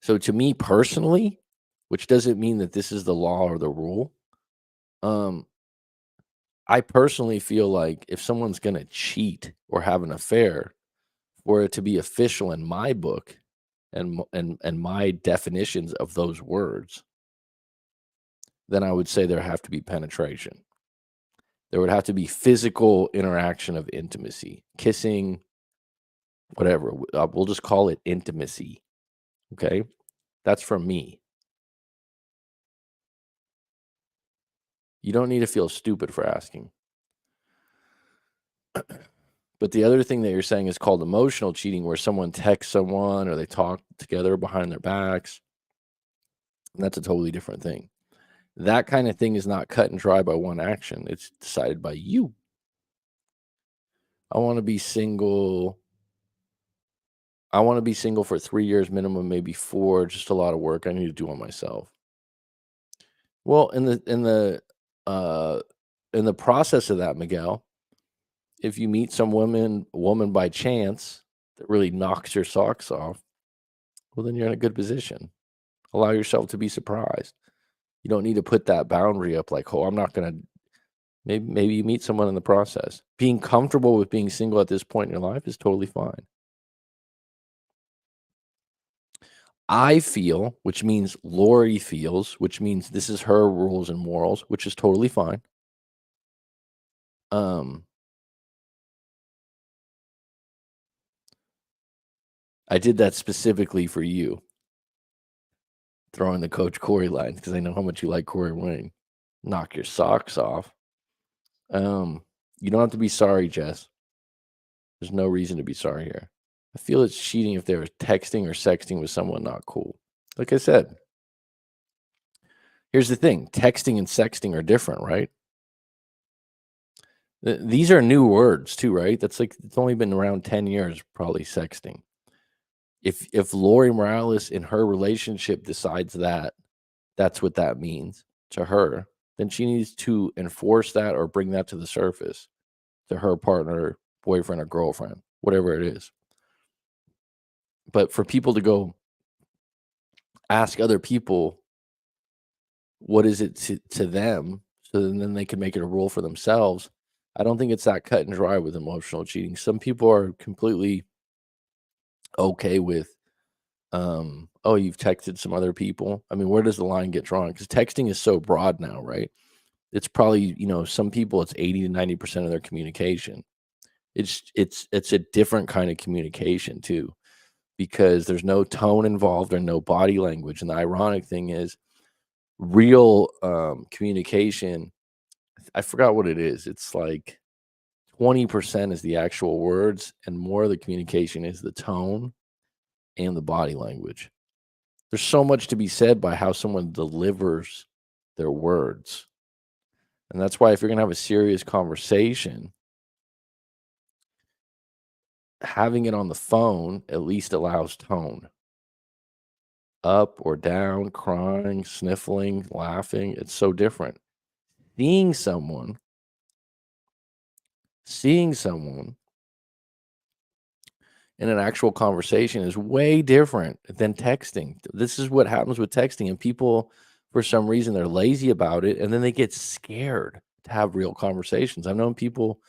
So to me personally, which doesn't mean that this is the law or the rule, um, I personally feel like if someone's gonna cheat or have an affair, for it to be official in my book and my definitions of those words, then I would say there have to be penetration. There would have to be physical interaction of intimacy, kissing, whatever. We'll just call it intimacy. Okay. That's from me. You don't need to feel stupid for asking. But the other thing that you're saying is called emotional cheating, where someone texts someone or they talk together behind their backs. And that's a totally different thing. That kind of thing is not cut and dry by one action. It's decided by you. I want to be single. I want to be single for 3 years minimum, maybe four. Just a lot of work I need to do on myself. Well, uh in the process of that, Miguel, if you meet some woman by chance that really knocks your socks off, well, then you're in a good position. Allow yourself to be surprised. You don't need to put that boundary up like, oh, I'm not going to. Maybe you meet someone in the process. Being comfortable with being single at this point in your life is totally fine. I feel, which means Lori feels, which means this is her rules and morals, which is totally fine. Um, I did that specifically for you, throwing the Coach Corey line because I know how much you like Corey Wayne. Knock your socks off. Um, you don't have to be sorry, Jess. There's no reason to be sorry here. I feel it's cheating if they were texting or sexting with someone not cool. Like I said, here's the thing: texting and sexting are different, right? These are new words too, right? That's like it's only been around 10 years, probably sexting. If Lori Morales in her relationship decides that that's what that means to her, then she needs to enforce that or bring that to the surface to her partner, boyfriend, or girlfriend, whatever it is. But for people to go ask other people what is it to them, so then they can make it a rule for themselves. I don't think it's that cut and dry with emotional cheating. Some people are completely okay with, oh, you've texted some other people. I mean, where does the line get drawn? Because texting is so broad now, right? It's probably, some people it's 80 to 90% of their communication. It's a different kind of communication too, because there's no tone involved or no body language. And the ironic thing is real communication, I forgot what it is. It's like 20% is the actual words, and more of the communication is the tone and the body language. There's so much to be said by how someone delivers their words. And that's why if you're going to have a serious conversation, having it on the phone at least allows tone. Up or down, crying, sniffling, laughing, it's so different. Seeing someone seeing someone in an actual conversation is way different than texting. This is what happens with texting, and people, for some reason, they're lazy about it, and then they get scared to have real conversations. I've known people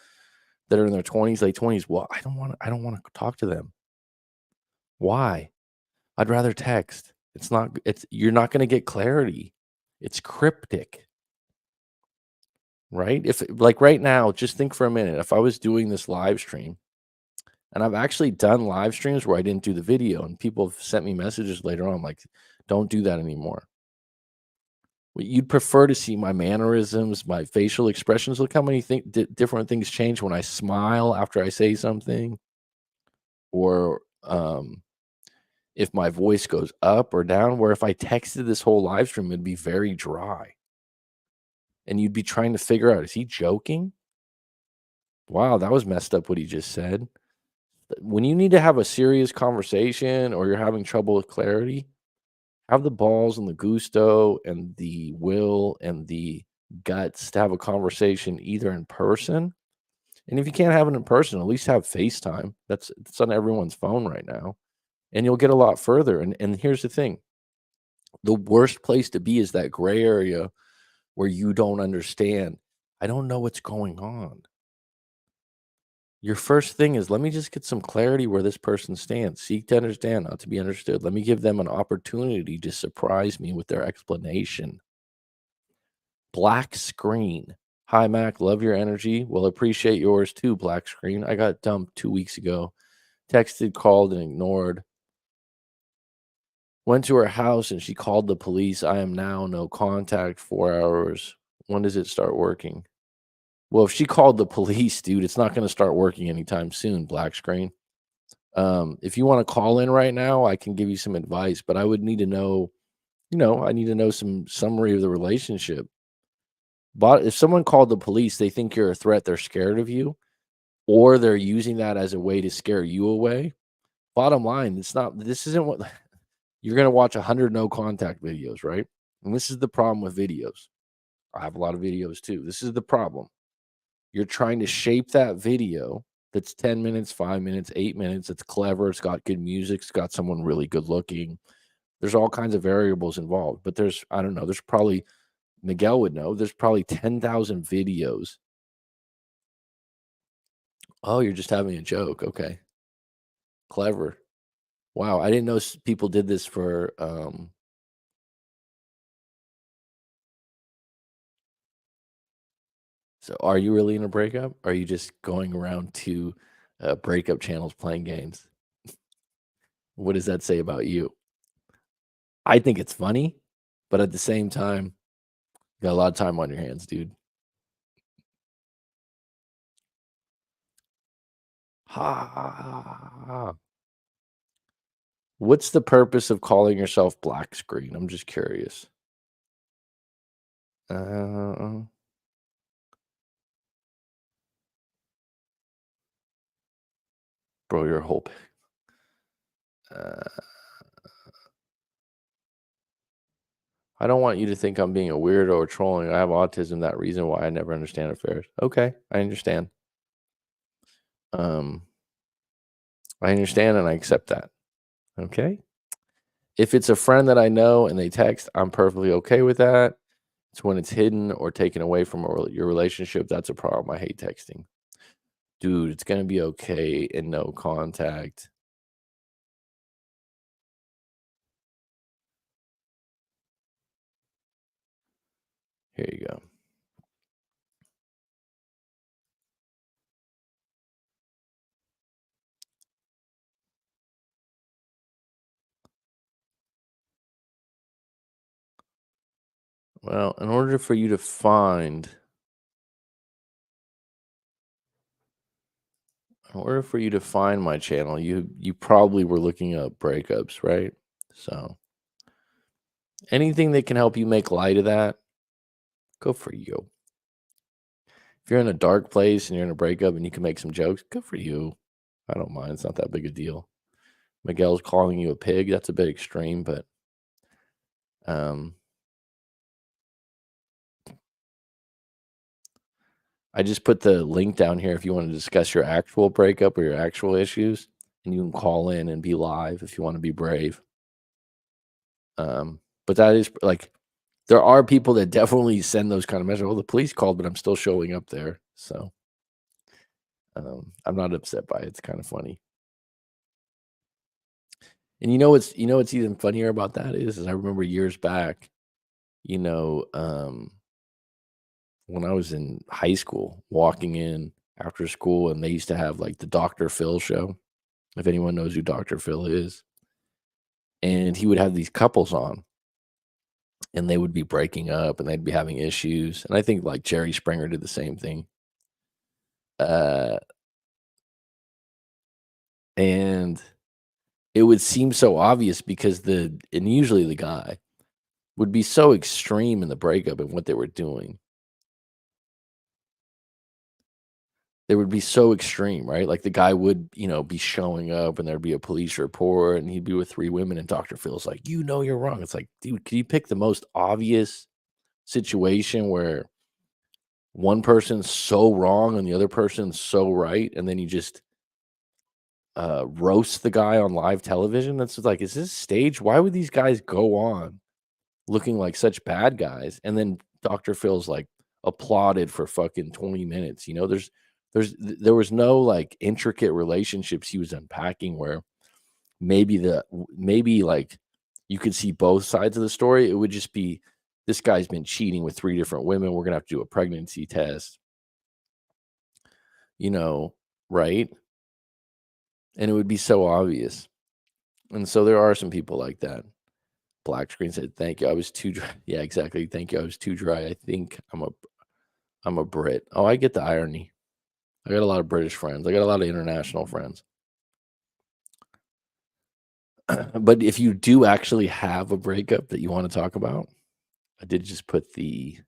that are in their 20s, late 20s. Well, I don't want to talk to them. Why? I'd rather text. You're not going to get clarity. It's cryptic, right? If like right now, just think for a minute. If I was doing this live stream, and I've actually done live streams where I didn't do the video, and people have sent me messages later on like, don't do that anymore. You'd prefer to see my mannerisms, my facial expressions. Look how many different things change when I smile after I say something, or if my voice goes up or down. Where if I texted this whole live stream, it'd be very dry. And you'd be trying to figure out, is he joking? Wow, that was messed up what he just said. When you need to have a serious conversation or you're having trouble with clarity, have the balls and the gusto and the will and the guts to have a conversation either in person. And if you can't have it in person, at least have FaceTime. It's on everyone's phone right now. And you'll get a lot further. And here's the thing. The worst place to be is that gray area where you don't understand. I don't know what's going on. Your first thing is, let me just get some clarity where this person stands. Seek to understand, not to be understood. Let me give them an opportunity to surprise me with their explanation. Black screen. Hi, Mac. Love your energy. Well, appreciate yours too, black screen. I got dumped 2 weeks ago. Texted, called, and ignored. Went to her house and she called the police. I am now no contact, 4 hours. When does it start working? Well, if she called the police, dude, it's not going to start working anytime soon, black screen. If you want to call in right now, I can give you some advice, but I would need to know, I need to know some summary of the relationship. But if someone called the police, they think you're a threat, they're scared of you, or they're using that as a way to scare you away. Bottom line, this isn't what you're going to watch 100 no contact videos, right? And this is the problem with videos. I have a lot of videos too. This is the problem. You're trying to shape that video that's 10 minutes, 5 minutes, 8 minutes. It's clever. It's got good music. It's got someone really good looking. There's all kinds of variables involved, but there's, I don't know, there's probably, Miguel would know, there's probably 10,000 videos. Oh, you're just having a joke. Okay. Clever. Wow. I didn't know people did this for, so are you really in a breakup? Or are you just going around to breakup channels playing games? What does that say about you? I think it's funny, but at the same time, you got a lot of time on your hands, dude. Ha, ha, ha, ha, ha. What's the purpose of calling yourself black screen? I'm just curious. Uh, bro, your whole. Uh, I don't want you to think I'm being a weirdo or trolling. I have autism. That reason why I never understand affairs. Okay, I understand. Um, I understand and I accept that. Okay. If it's a friend that I know and they text, I'm perfectly okay with that. It's when it's hidden or taken away from your relationship that's a problem. I hate texting. Dude, it's gonna be okay and no contact. Here you go. Well, in order for you to find in order for you to find my channel, you probably were looking up breakups, right? So, anything that can help you make light of that, go for you. If you're in a dark place and you're in a breakup and you can make some jokes, good for you. I don't mind. It's not that big a deal. Miguel's calling you a pig. That's a bit extreme, but um, I just put the link down here if you want to discuss your actual breakup or your actual issues, and you can call in and be live if you want to be brave. But that is like there are people that definitely send those kind of messages. Well, the police called, but I'm still showing up there. So I'm not upset by it. It's kind of funny. And what's even funnier about that is I remember years back, you know, when I was in high school, walking in after school, and they used to have like the Dr. Phil show. If anyone knows who Dr. Phil is, and he would have these couples on, and they would be breaking up, and they'd be having issues. And I think like Jerry Springer did the same thing. Uh, and it would seem so obvious because and usually the guy would be so extreme in the breakup and what they were doing. They would be so extreme, right? Like the guy would, be showing up and there'd be a police report and he'd be with 3 women and Dr. Phil's like, you're wrong. It's like, dude, can you pick the most obvious situation where one person's so wrong and the other person's so right, and then you just roast the guy on live television? That's just like, is this staged? Why would these guys go on looking like such bad guys? And then Dr. Phil's like applauded for fucking 20 minutes. There was no like intricate relationships he was unpacking where maybe like you could see both sides of the story. It would just be this guy's been cheating with 3 different women. We're gonna have to do a pregnancy test, you know, right? And it would be so obvious. And so there are some people like that. Black screen said, "Thank you. I was too dry." Yeah, exactly. Thank you. I was too dry. I think I'm a Brit. Oh, I get the irony. I got a lot of British friends. I got a lot of international friends. But if you do actually have a breakup that you want to talk about, I did just put the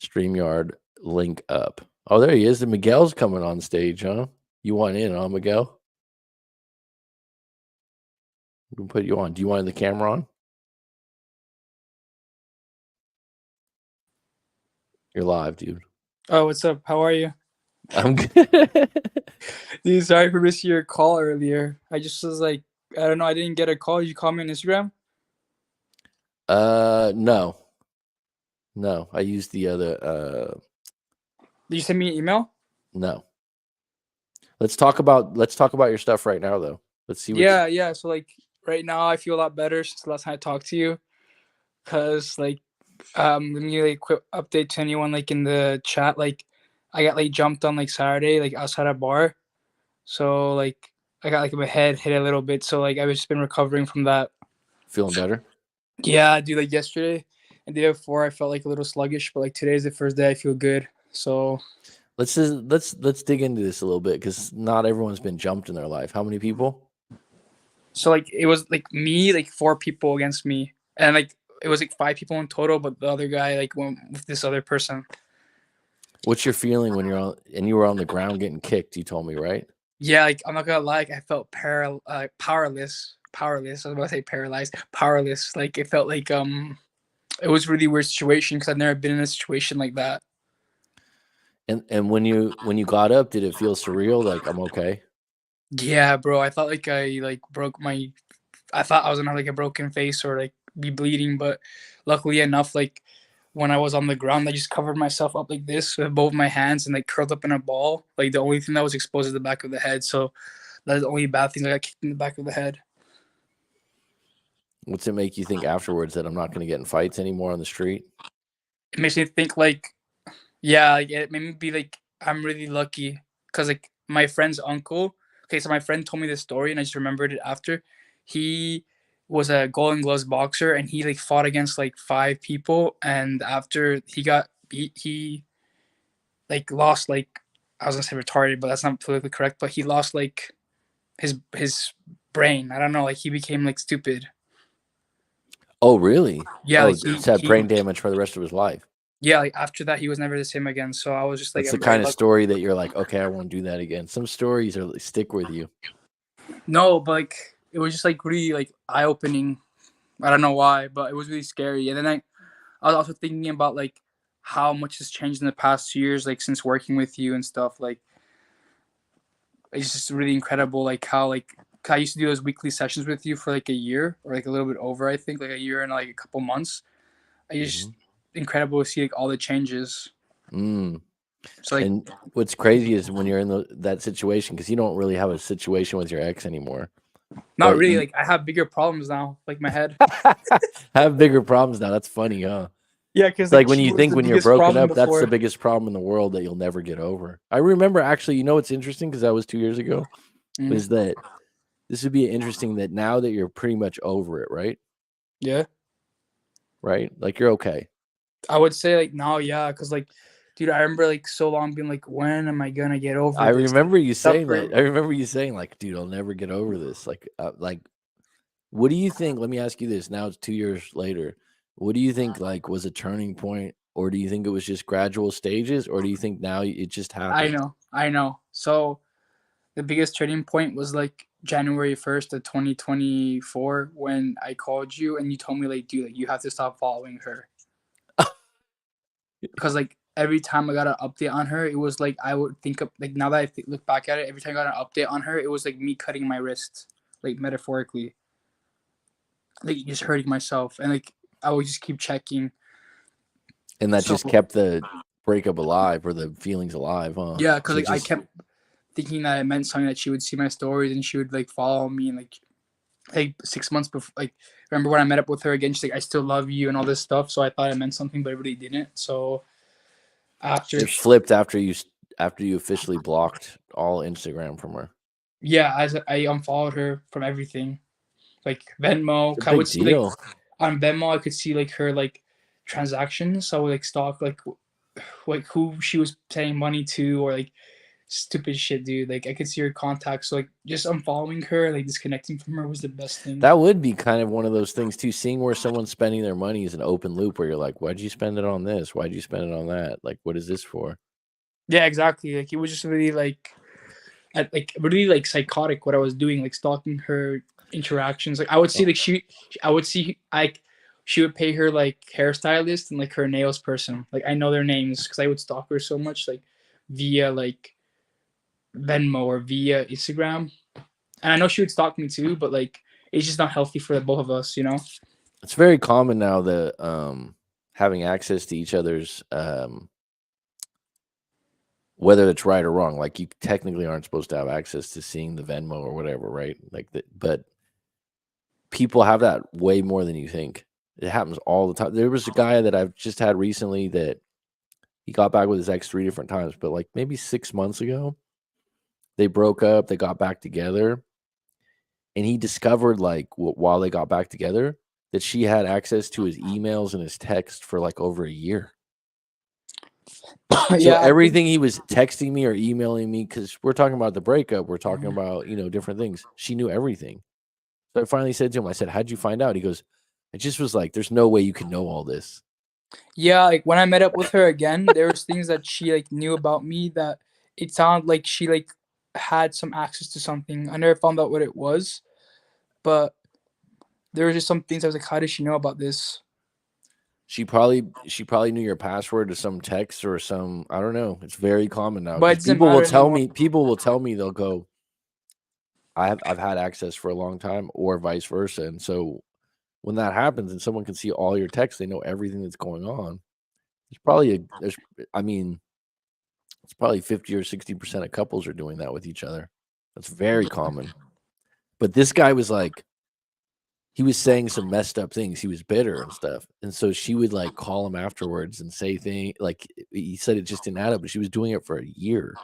StreamYard link up. Oh, there he is. And Miguel's coming on stage, huh? You want in, huh, Miguel? We can put you on. Do you want the camera on? You're live, dude. Oh, what's up? How are you? I'm good. Dude, sorry for missing your call earlier. I just was like, I don't know, I didn't get a call. Did you call me on Instagram? No. No. I used the other Did you send me an email? no. Let's talk about your stuff right now though. Let's see what Yeah. So like right now I feel a lot better since the last time I talked to you. Cause like let me like quick update to anyone like in the chat. Like I got like jumped on like Saturday, like outside a bar. So like I got like my head hit a little bit. So like I've just been recovering from that. feeling better. Yeah, dude, like yesterday and the day before I felt like a little sluggish, but like today's the first day I feel good. So Let's dig into this a little bit because not everyone's been jumped in their life. How many people? So like it was like me, like four people against me, and like it was like five people in total, but the other guy like went with this other person. What's your feeling when you were on the ground getting kicked? You told me, right? Yeah, like I'm not gonna lie, like, I felt powerless. Powerless. I was about to say paralyzed. Powerless. Like it felt like it was a really weird situation because I've never been in a situation like that. And when you got up, did it feel surreal? Like I'm okay. Yeah, bro. I thought like I like broke my. I thought I was gonna have like a broken face or like be bleeding, but luckily enough, like when I was on the ground, I just covered myself up like this with both my hands and like curled up in a ball. Like the only thing that was exposed is the back of the head. So that's the only bad thing. I got kicked in the back of the head. What's it make you think afterwards that I'm not going to get in fights anymore on the street? It makes me think like, yeah, like it made me be like, I'm really lucky because like my friend's uncle. Okay, so my friend told me this story and I just remembered it after. He was a Golden Gloves boxer and he like fought against like five people and after he got beat, he like lost like I was gonna say retarded, but that's not politically correct. But he lost like his brain. I don't know, like he became like stupid. Oh, really? Yeah, Oh, like just had brain damage for the rest of his life. yeah, like after that he was never the same again. So I was just like, That's the I'm very kind of lucky. story that you're like, okay, I won't do that again. Some stories are stick with you. No, but like it was just like really like eye opening. I don't know why, but it was really scary. And then I was also thinking about like how much has changed in the past 2 years, like since working with you and stuff. Like it's just really incredible, like how like I used to do those weekly sessions with you for like a year or like a little bit over. I think like a year and like a couple months. I just Hmm. incredible to see like all the changes. Mm. So like And what's crazy is when you're in that situation because you don't really have a situation with your ex anymore, not but really. you Like I have bigger problems now, like my head. have bigger problems now. That's funny, huh? Yeah, because It's like like when she you was think the when you're biggest broken problem up, that's the before. biggest problem in the world that you'll never get over. I remember actually, you know what's interesting because that was 2 years ago, Mhm. is that this would be interesting that now that you're pretty much over it, right? Yeah, Right? Like you're okay. I would say like now, yeah, because like, dude, I remember like so long being like, when am I gonna get over I this? remember you saying that. Suffering. I remember you saying like, dude, I'll never get over this. Like, what do you think? Let me ask you this. Now it's 2 years later. What do you think like was a turning point, or do you think it was just gradual stages, or do you think now it just happened? I know. So the biggest turning point was like January 1st of 2024 when I called you and you told me like, dude, like you have to stop following her because like every time I got an update on her, it was like I would think of like now that look back at it, every time I got an update on her, it was like me cutting my wrist, like metaphorically, like just hurting myself, and like I would just keep checking. And that So just kept the breakup alive or the feelings alive, huh? yeah, because To like I just kept thinking that it meant something that she would see my stories and she would like follow me and like 6 months before, like remember when I met up with her again, she's like, I still love you and all this stuff. So I thought it meant something, but it really didn't. So after it flipped after you officially blocked all Instagram from her. yeah, as I unfollowed her from everything, like Venmo. It's a I would big see like deal. on Venmo I could see like her like transactions. So I would like stalk like who she was sending money to or like stupid shit, dude. Like I could see her contacts. So like just unfollowing her, like disconnecting from her was the best thing. That would be kind of one of those things too. Seeing where someone's spending their money is an open loop where you're like, why'd you spend it on this? Why'd you spend it on that? Like, what is this for? Yeah, exactly. Like it was just really like really like what I was doing, like stalking her interactions. Like I would see Oh, like I would see like she would pay her like hairstylist and like her nails person. Like I know their names because I would stalk her so much, like via like Venmo or via Instagram. And I know she would stalk me too, but like it's just not healthy for the both of us, you know. It's very common now that having access to each other's whether it's right or wrong. Like you technically aren't supposed to have access to seeing the Venmo or whatever, right? Like that, but people have that way more than you think. It happens all the time. There was a guy that I've just had recently that he got back with his ex 3 different times, but like maybe 6 months ago, they broke up, they got back together, and he discovered like while they got back together that she had access to his emails and his text for like over a year. So Yeah, I think everything he was texting me or emailing me, because we're talking about the breakup, we're talking about, different things. She knew everything. So I finally said to him, I said, "How'd you find out?" He goes, "I just was like, there's no way you can know all this." yeah, like when I met up with her again, there was things that she like knew about me that it sounded like she like had some access to something. I never found out what it was, but there were just some things I was like, how does she know about this? She probably knew your password to some text or some, I don't know. It's very common now But it because doesn't matter anymore. people will tell me, they'll go, I've had access for a long time, or vice versa. And so when that happens and someone can see all your texts, they know everything that's going on. There's I mean, it's probably 50 or 60% of couples are doing that with each other. That's very common. But this guy was like, he was saying some messed up things. He was bitter and stuff. And so she would like call him afterwards and say things like he said it just didn't add up, but she was doing it for a year,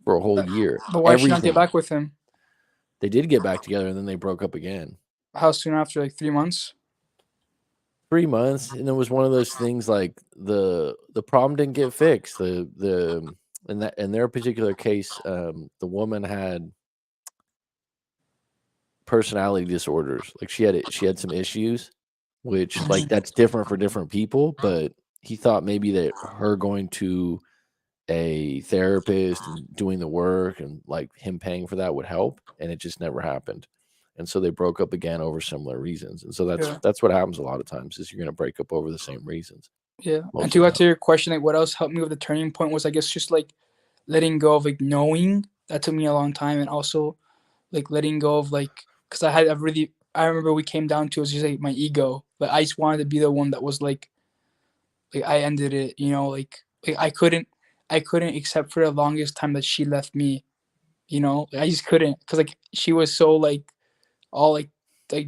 for a whole year. But why did she not get Everything. back with him? They did get back together and then they broke up again. How soon after? Like 3 months? 3 months. And it was one of those things like the problem didn't get fixed. In their particular case, the woman had personality disorders. Like she had some issues, which like that's different for different people, but he thought maybe that her going to a therapist and doing the work and like him paying for that would help, and it just never happened. And so they broke up again over similar reasons. And so Yeah. that's what happens a lot of times is you're going to break up over the same reasons Yeah. And most to of go the back time. to your question, like what else helped me with the turning point was I guess just like letting go of like knowing that took me a long time, and also like letting go of like because I remember we came down to it was just like my ego. Like I just wanted to be the one that was like I ended it, you know, like I couldn't accept for the longest time that she left me, you know. I just couldn't because like she was so like all like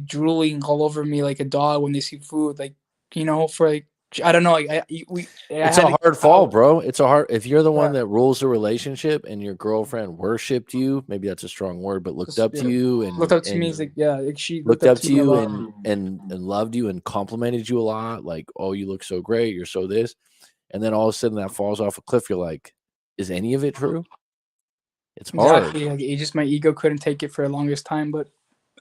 drooling all over me like a dog when they see food, like you know, for like I don't know, like I It's had a to get hard fall, out. bro. It's a hard if you're the one Yeah, that rules the relationship and your girlfriend worshipped you, maybe that's a strong word, but looked just up to yeah, you looked up to me. and It's like yeah, like she looked looked up up to to me a you lot. and loved you and complimented you a lot, like, "Oh, you look so great, you're so this," and then all of a sudden that falls off a cliff, you're like, "Is any of it true?" It's hard. Exactly, like it just my ego couldn't take it for the longest time, but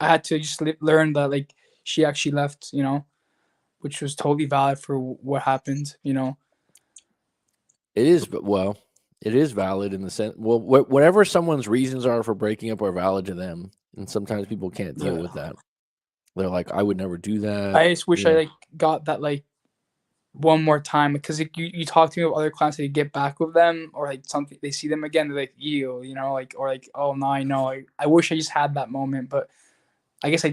I had to just learn that like she actually left, you know, which was totally valid for what happened, you know. It is, but well, it is valid in the sense well, whatever someone's reasons are for breaking up are valid to them, and sometimes people can't deal Yeah. with that. They're like, "I would never do that," I just wish I like got that like one more time because like, you talk to me with other clients, they get back with them or like something, they see them again, they're like you know, like or like oh now I know. I wish I just had that moment, but I guess I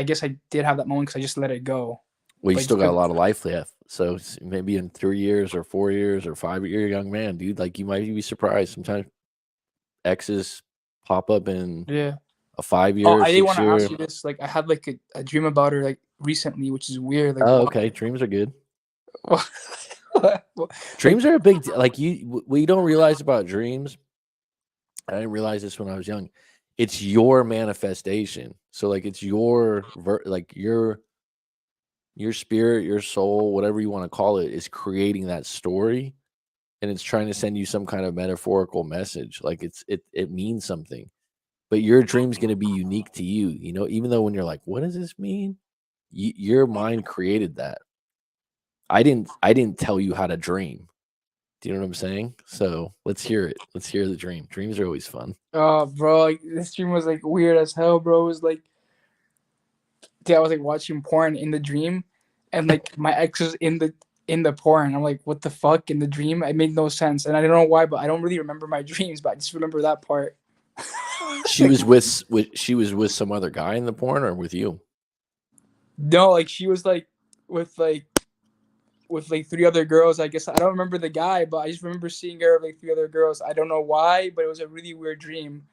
guess I did have that moment because I just let it go. Well, you Like still got a lot of life left. So maybe in 3 years or 4 years or 5 years, you're a young man, dude. Like you might be surprised. Sometimes exes pop up in yeah. a five Oh, year, I did want six to ask year. you this. Like, I had like a dream about her like recently, which is weird. Like, Oh, why? okay. Dreams are good. like, Dreams are a big like we don't realize about dreams. I didn't realize this when I was young. It's your manifestation. So like it's like your spirit, your soul, whatever you want to call it, is creating that story, and it's trying to send you some kind of metaphorical message. Like it means something. But your dream's going to be unique to you, even though when you're like, what does this mean? Your mind created that. I didn't tell you how to dream. Do you know what I'm saying? So let's hear it. Let's hear the dream. Dreams are always fun. oh, bro, like, this dream was like weird as hell, bro. It was like dude, I was like watching porn in the dream, and like my ex was in the porn. I'm like, what the fuck in the dream? It made no sense, and I don't know why, but I don't really remember my dreams, but I just remember that part. She Like, was with she was with some other guy in the porn or with you? no, like she was like with like three other girls. I guess I don't remember the guy, but I just remember seeing her with like three other girls. I don't know why, but it was a really weird dream.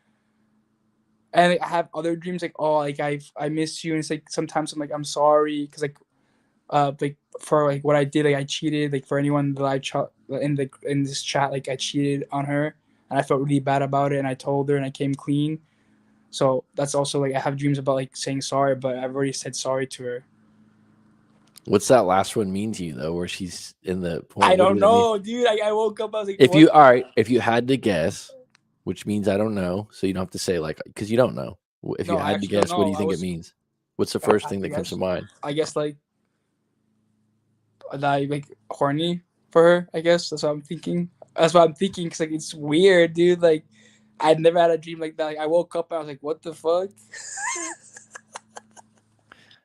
And like, I have other dreams like, oh, like I miss you, and it's like sometimes I'm like I'm sorry because like for like what I did, like I cheated, like for anyone that in this chat, like I cheated on her, and I felt really bad about it, and I told her, and I came clean. So that's also like I have dreams about like saying sorry, but I've already said sorry to her. What's that last one mean to you though? Where she's in the I porn? What don't does it mean? know, dude. I woke up, I was like, If what? you all right, if you had to guess, which means I don't know, so you don't have to say like because you don't know. If you No, I had to actually don't guess, what do know. you think it means? What's the I first have thing to that comes to guess. mind? I guess like that I like horny for her. I guess that's what I'm thinking. That's what I'm thinking because like it's weird, dude. Like I'd never had a dream like that. Like I woke up and I was like, what the fuck?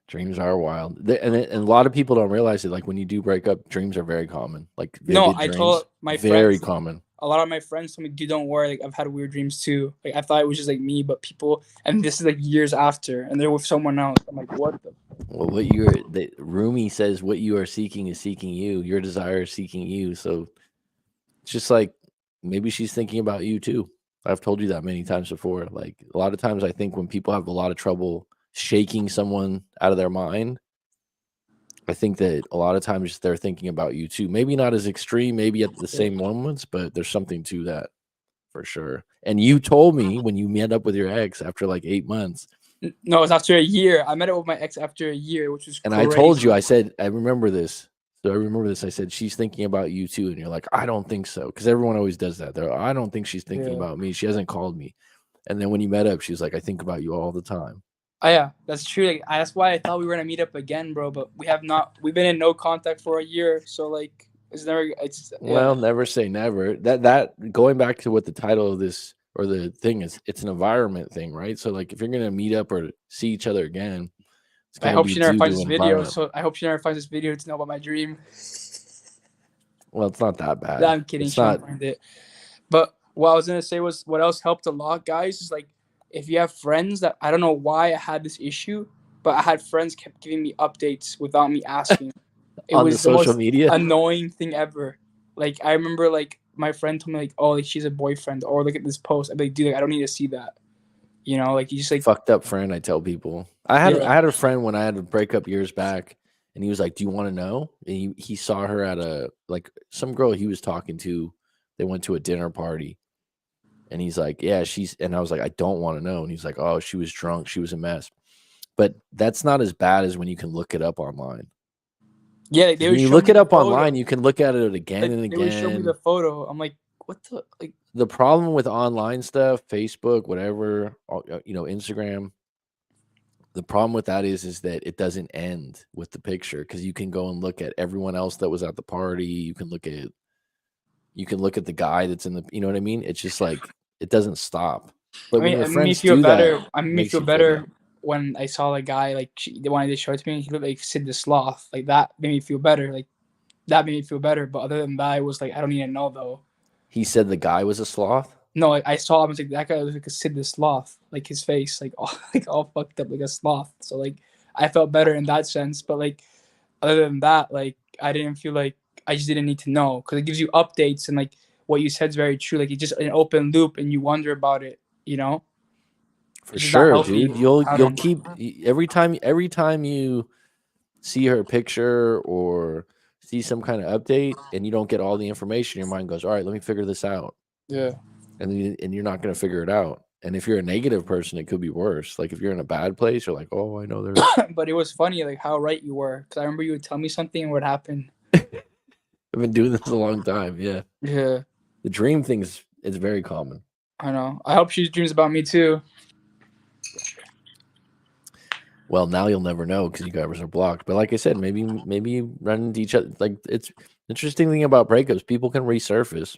Dreams are wild, and a lot of people don't realize it. Like when you do break up, dreams are very common. Like No, vivid I told dreams, my very friends. common. A lot of my friends told me, "Dude, don't worry. Like I've had weird dreams too. Like I thought it was just like me, but people, and this is like years after, and they're with someone else. I'm like, what the? Well, what you're the Rumi says, what you are seeking is seeking you. Your desire is seeking you. So it's just like maybe she's thinking about you too. I've told you that many times before. Like a lot of times, I think when people have a lot of trouble shaking someone out of their mind, I think that a lot of times they're thinking about you too. Maybe not as extreme, maybe at the same moments, but there's something to that for sure. And you told me when you met up with your ex after like 8 months, No, it was after a year. I met up with my ex after a year, which was and I told you, crazy. I said, I remember this. So I remember this. I said, she's thinking about you too. And you're like, I don't think so. Because everyone always does that. I don't think she's thinking Yeah. about me. She hasn't called me. And then when you met up, she was like, I think about you all the time. Oh, yeah, that's true. Like, that's why I thought we were gonna meet up again, bro. But we have not. We've been in no contact for a year, so like, it's never. It's yeah. Well, never say never. That going back to what the title of this or the thing is, it's an environment thing, right? So like if you're gonna meet up or see each other again, it's I gonna hope be she never due finds to this an video. environment. So I hope she never finds this video to know about my dream. Well, it's not that No, bad. I'm kidding. It's She won't not. find it. But what I was gonna say was what else helped a lot, guys, is like if you have friends that I don't know why I had this issue, but I had friends kept giving me updates without me asking. It On the was the social most media. annoying thing ever. Like I remember like my friend told me like, oh, like she's a boyfriend, or look at this post. I'd be like, dude, like, I don't need to see that. You know, like you just like Fucked up friend, I tell people. I had yeah. I had a friend when I had a breakup years back, and he was like, "Do you want to know?" And he saw her at a like some girl he was talking to. They went to a dinner party, and he's like, "Yeah, she's." And I was like, "I don't want to know." And he's like, "Oh, she was drunk. She was a mess." But that's not as bad as when you can look it up online. Yeah, like, they Because would when you show look me it the up photo. online, you can look at it again Like and they would show me the again. photo. I'm like, what the like The problem with online stuff, Facebook, whatever, Instagram, the problem with that is that it doesn't end with the picture because you can go and look at everyone else that was at the party. You can look at the guy that's in the, you know what I mean? It's just like it doesn't stop. But I when mean, your it made me friends feel do that, better. I it made me makes feel you feel better. better when I saw the guy like the one they showed to me. He looked like Sid the Sloth. Like that made me feel better. Like that made me feel better. But other than that, I was like, I don't need to know though. He said the guy was a sloth. No, like I saw him. I was like, that guy was like a Sid the Sloth. Like his face, like all like all fucked up like a sloth. So like I felt better in that sense. But like other than that, like I didn't feel like I just didn't need to know because it gives you updates and like what you said is very true. Like it's just an open loop and you wonder about it. You know. For It's just not sure, healthy. dude. You'll I keep every time you see her picture or see some kind of update and you don't get all the information, your mind goes, "All right, let me figure this out." yeah. And you're not going to figure it out. And if you're a negative person, it could be worse. Like if you're in a bad place, you're like, "Oh, I know they're." But it was funny, like how right you were. Because I remember you would tell me something and what happened. I've been doing this a long time. Yeah, Yeah, the dream thing is very common. I know. I hope she dreams about me too. Well, now you'll never know because you guys are blocked. But like I said, maybe you run into each other. Like it's interesting thing about breakups, people can resurface.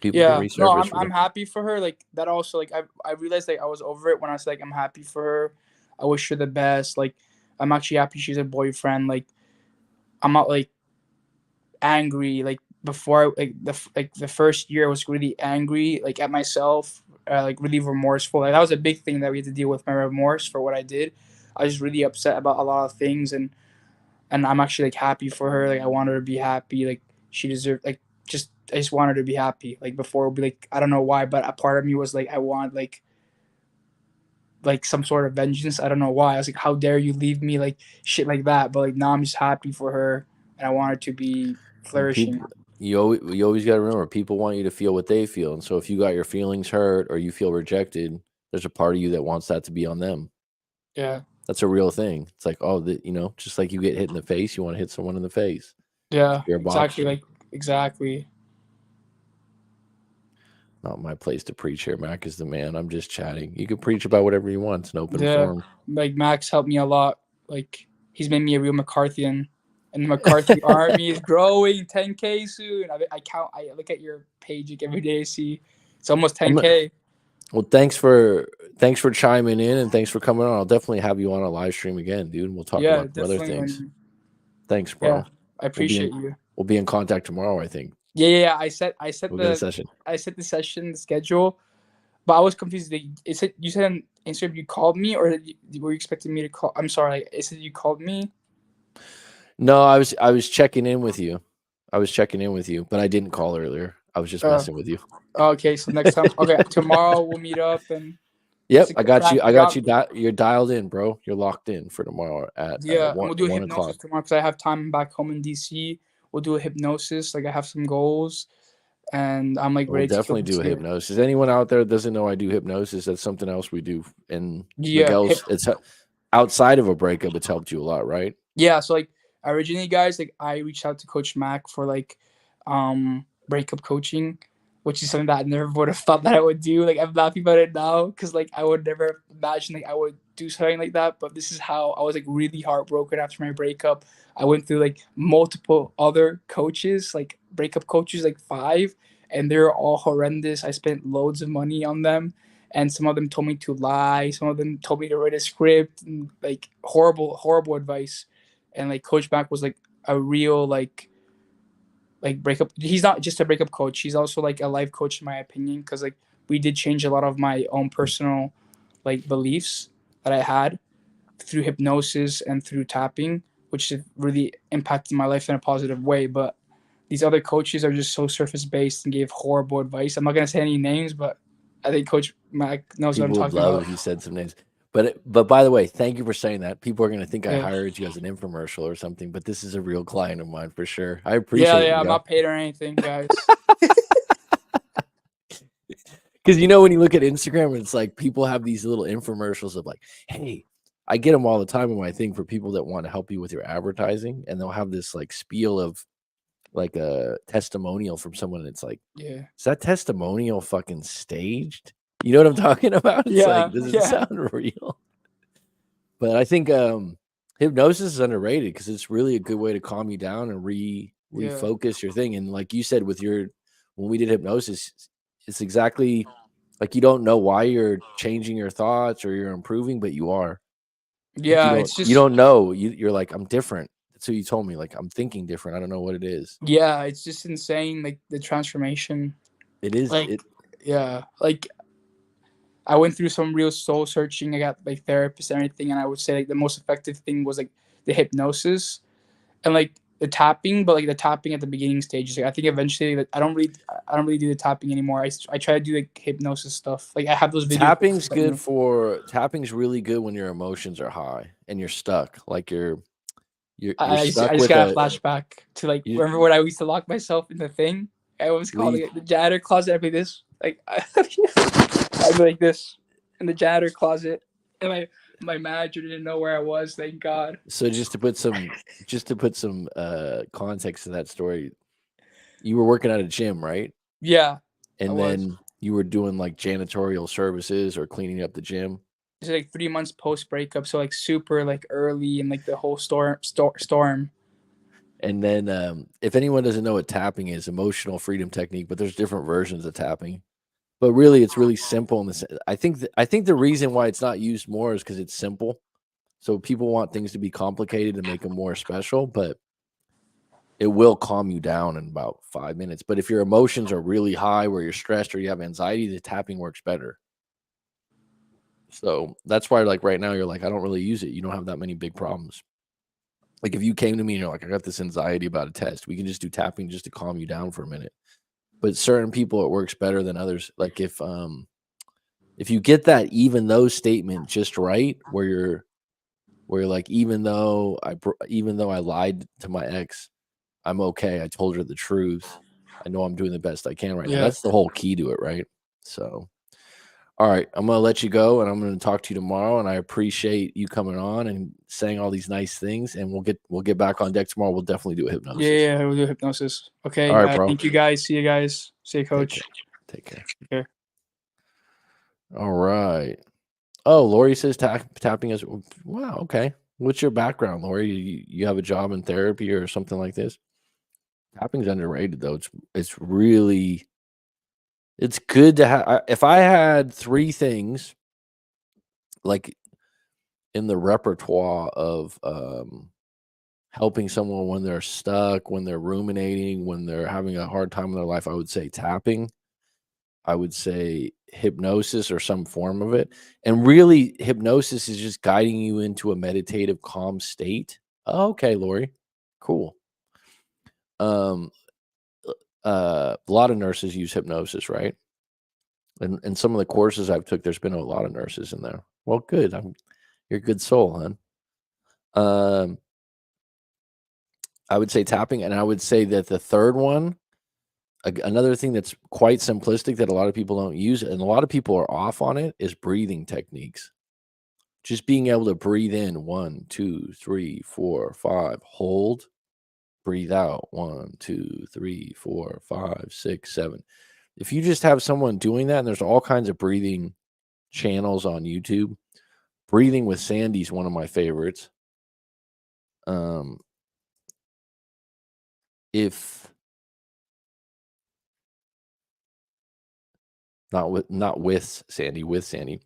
People can Yeah, no, resurface I'm with happy for her. Like that also, like I realized like I was over it when I was like I'm happy for her. I wish her the best. Like, I'm actually happy she's a boyfriend. Like, I'm not like angry. Like before, like the first year, I was really angry, like at myself, like really remorseful. Like that was a big thing that we had to deal with, my remorse for what I did. I was really upset about a lot of things, and I'm actually like happy for her. Like I want her to be happy. Like she deserved. Like just I just want her to be happy. Like before, it would be like I don't know why, but a part of me was like I want like some sort of vengeance. I don't know why. I was like, how dare you leave me, like shit like that. But like now I'm just happy for her, and I want her to be Well, flourishing. people, you always got to remember, people want you to feel what they feel, and so if you got your feelings hurt or you feel rejected, there's a part of you that wants that to be on them. Yeah. That's a real thing. It's like, oh, just like you get hit in the face, you want to hit someone in the face. Yeah, You're a exactly. boxer. Like exactly. Not my place to preach here. Mac is the man. I'm just chatting. You can preach about whatever you want. It's an open Yeah, forum. like Max helped me a lot. Like he's made me a real McCarthyan, and the McCarthy army is growing. 10K soon. I count. I look at your page like every day. I see it's almost I'm, 10K. well, thanks for chiming in and thanks for coming on. I'll definitely have you on a live stream again, dude. We'll talk Yeah, about some other definitely. things. When Thanks, yeah, bro. I appreciate you. We'll be in contact tomorrow, I think. Yeah. We'll get a session. I set the session the schedule, but I was confused. It said you said on Instagram you called me, or were you expecting me to call? I'm sorry. It said you called me. No, I was checking in with you. I was checking in with you, but I didn't call earlier. I was just Uh, messing with you. okay, so next time. Okay, tomorrow we'll meet up and. Yep, So, I got you. Frank, I got you. You're dialed in, bro. You're locked in for tomorrow at yeah, and we'll do a 1 o'clock. hypnosis tomorrow because I have time back home in DC. We'll do a hypnosis. Like I have some goals, and I'm like We'll ready to kill definitely this do a year. hypnosis. Anyone out there that doesn't know I do hypnosis, that's something else we do. And Yeah, Miguel's, it's outside of a breakup, it's helped you a lot, right? yeah. So like originally, guys, like I reached out to Coach Mac for like breakup coaching, which is something that I never would have thought that I would do. Like I'm laughing about it now because like I would never imagine like I would do something like that. But this is how I was like really heartbroken after my breakup. I went through like multiple other coaches, like breakup coaches, like five, and they're all horrendous. I spent loads of money on them, and some of them told me to lie. Some of them told me to write a script, and like horrible advice. And like Coach Mac was like a real like breakup. He's not just a breakup coach. He's also like a life coach in my opinion because like we did change a lot of my own personal like beliefs that I had through hypnosis and through tapping, which really impacted my life in a positive way. But these other coaches are just so surface based and gave horrible advice. I'm not gonna say any names, but I think Coach Mac knows what I'm People would talking love about. if you said some names. But by the way, thank you for saying that. People are going to think I Yeah, hired you as an infomercial or something, but this is a real client of mine for sure. I yeah, appreciate it, yeah. I'm Miguel. not paid or anything, guys. Because when you look at Instagram, it's like people have these little infomercials of like, hey, I get them all the time on my thing for people that want to help you with your advertising, and they'll have this like spiel of like a testimonial from someone. And it's like, Yeah, is that testimonial fucking staged? You know what I'm talking about? It's like, yeah, does it yeah, sound real? But I think hypnosis is underrated because it's really a good way to calm you down and yeah. refocus your thing. And like you said, when we did hypnosis, it's exactly like you don't know why you're changing your thoughts or you're improving, but you are. Like Yeah, it's you just don't know. You're like, I'm different. That's what you told me. Like I'm thinking different. I don't know what it is. yeah, it's just insane like the transformation. It is Like it yeah, like I went through some real soul searching. I got like therapists and everything, and I would say like the most effective thing was like the hypnosis and like the tapping, but like the tapping at the beginning stages. Like I think eventually, like I don't really do the tapping anymore. I try to do like hypnosis stuff. Like I have those videos. tapping's really good when your emotions are high and you're stuck. Like you're I stuck just with got a a flashback to like you remember when I used to lock myself in the thing. I was called leave like the janitor closet. I'd be this like I'd be like this in the janitor closet, and my manager didn't know where I was. Thank God. So just to put some context to that story, you were working at a gym, right? Yeah, I And was. then you were doing like janitorial services or cleaning up the gym. It's like 3 months post breakup, so like super like early and like the whole storm. And then if anyone doesn't know what tapping is, emotional freedom technique, but there's different versions of tapping. But really, it's really simple. I think the reason why it's not used more is because it's simple. So people want things to be complicated to make them more special, but it will calm you down in about 5 minutes. But if your emotions are really high, where you're stressed or you have anxiety, the tapping works better. So that's why, like right now, you're like, I don't really use it. You don't have that many big problems. Like if you came to me and you're like, I got this anxiety about a test, we can just do tapping just to calm you down for a minute. But certain people, it works better than others. Like if you get that even though statement just right, where you're like, even though I lied to my ex, I'm okay. I told her the truth. I know I'm doing the best I can right now. Yeah. That's the whole key to it, right? So, all right, I'm gonna let you go, and I'm gonna talk to you tomorrow. And I appreciate you coming on and saying all these nice things. And we'll get back on deck tomorrow. We'll definitely do a Yeah, hypnosis. yeah, we'll do hypnosis. All Okay. right, bro. Thank you guys. See you guys. See you, Take coach. care. Take care. Take care. All right. Oh, Lori says tapping is wow. Okay. What's your background, Lori? You have a job in therapy or something like this? Tapping's underrated though. It's really it's good to have. If I had 3 things, like, in the repertoire of, helping someone when they're stuck, when they're ruminating, when they're having a hard time in their life, I would say tapping. I would say hypnosis or some form of it, and really, hypnosis is just guiding you into a meditative, calm state. Oh, okay, Lori. Cool. Um, a lot of nurses use hypnosis, right? And some of the courses I've took, there's been a lot of nurses in there. Well, good. You're a good soul, hon. Um, I would say tapping, and I would say that the third one, another thing that's quite simplistic that a lot of people don't use, and a lot of people are off on it, is breathing techniques. Just being able to breathe in 1, 2, 3, 4, 5, hold, breathe out 1, 2, 3, 4, 5, 6, 7. If you just have someone doing that, and there's all kinds of breathing channels on YouTube. Breathing with Sandy's one of my favorites. Um, if not with Sandy, with Sandy.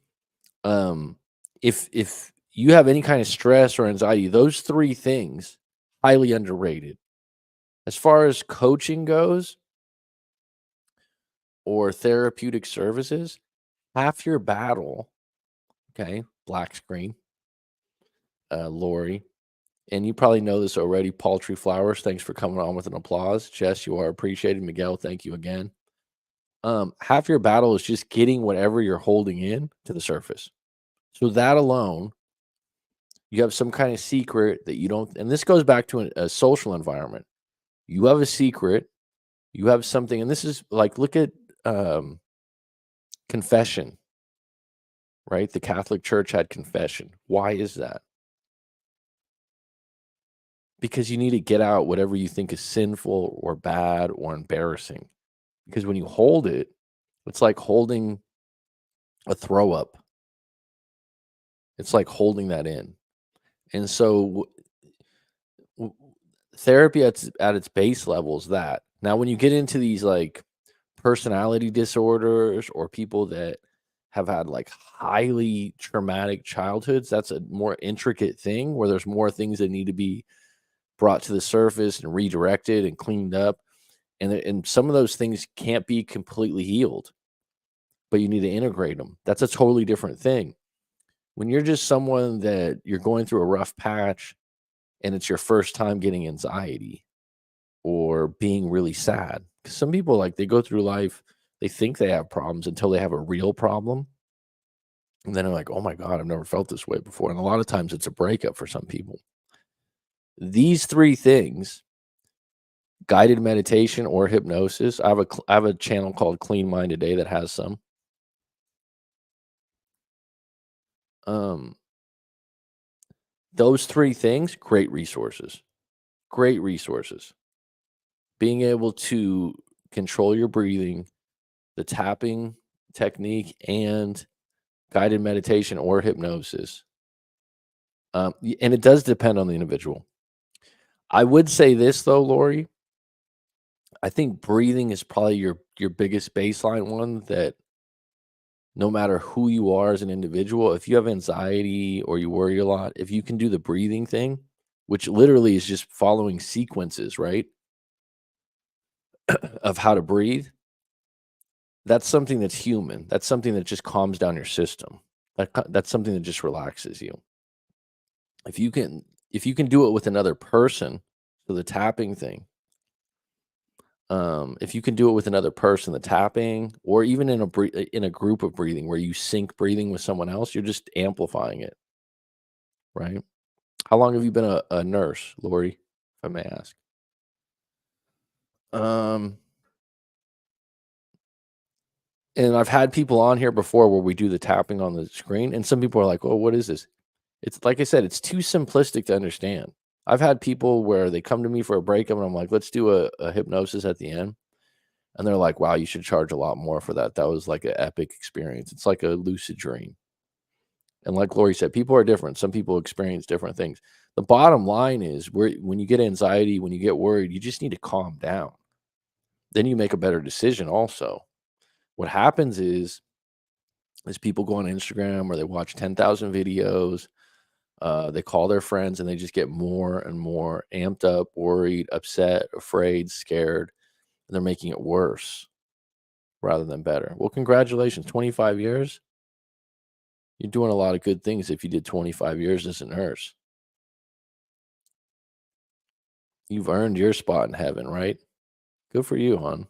If you have any kind of stress or anxiety, those 3 things, highly underrated. As far as coaching goes or therapeutic services, half your battle, okay, black screen, Lori, and you probably know this already, Paltry Flowers, thanks for coming on with an applause. Jess, you are appreciated. Miguel, thank you again. Half your battle is just getting whatever you're holding in to the surface. So that alone, you have some kind of secret that you don't, and this goes back to a social environment. You have a secret, you have something, and this is like, look at confession, right? The Catholic Church had confession. Why is that? Because you need to get out whatever you think is sinful or bad or embarrassing. Because when you hold it, it's like holding a throw up. It's like holding that in. And so w- therapy at its base level is that. Now, when you get into these like personality disorders or people that have had like highly traumatic childhoods, that's a more intricate thing where there's more things that need to be brought to the surface and redirected and cleaned up. And some of those things can't be completely healed, but you need to integrate them. That's a totally different thing. When you're just someone that you're going through a rough patch and it's your first time getting anxiety or being really sad. 'Cause some people, like, they go through life, they think they have problems until they have a real problem. And then they're like, oh my God, I've never felt this way before. And a lot of times it's a breakup for some people. These 3 things, guided meditation or hypnosis. I have a channel called Clean Mind Today that has some. Um, those 3 things, great resources. Great resources. Being able to control your breathing, the tapping technique, and guided meditation or hypnosis. And it does depend on the individual. I would say this though, Lori. I think breathing is probably your biggest baseline one that no matter who you are as an individual, if you have anxiety or you worry a lot, if you can do the breathing thing, which literally is just following sequences, right, of how to breathe, that's something that's human. That's something that just calms down your system. That's something that just relaxes you. If you can if you can do it with another person, so the tapping thing, if you can do it with another person, the tapping, or even in a group of breathing where you sync breathing with someone else, you're just amplifying it, right? How long have you been a nurse, Lori, if I may ask? Um, and I've had people on here before where we do the tapping on the screen, and some people are like, "Oh, what is this?" It's like I said, it's too simplistic to understand. I've had people where they come to me for a breakup, and I'm like, "Let's do a hypnosis at the end," and they're like, "Wow, you should charge a lot more for that. That was like an epic experience. It's like a lucid dream." And like Lori said, people are different. Some people experience different things. The bottom line is, when you get anxiety, when you get worried, you just need to calm down. Then you make a better decision also. What happens is people go on Instagram or they watch 10,000 videos, they call their friends, and they just get more and more amped up, worried, upset, afraid, scared, and they're making it worse rather than better. Well, congratulations, 25 years? You're doing a lot of good things if you did 25 years as a nurse. You've earned your spot in heaven, right? Good for you, hon.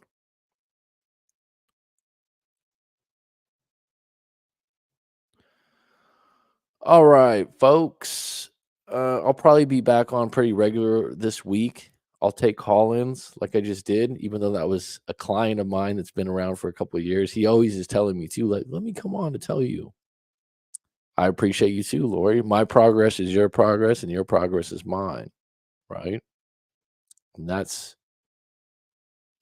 All right, folks. I'll probably be back on pretty regular this week. I'll take call-ins like I just did, even though that was a client of mine that's been around for a couple of years. He always is telling me too, like, let me come on to tell you. I appreciate you too, Lori. My progress is your progress, and your progress is mine, right? And that's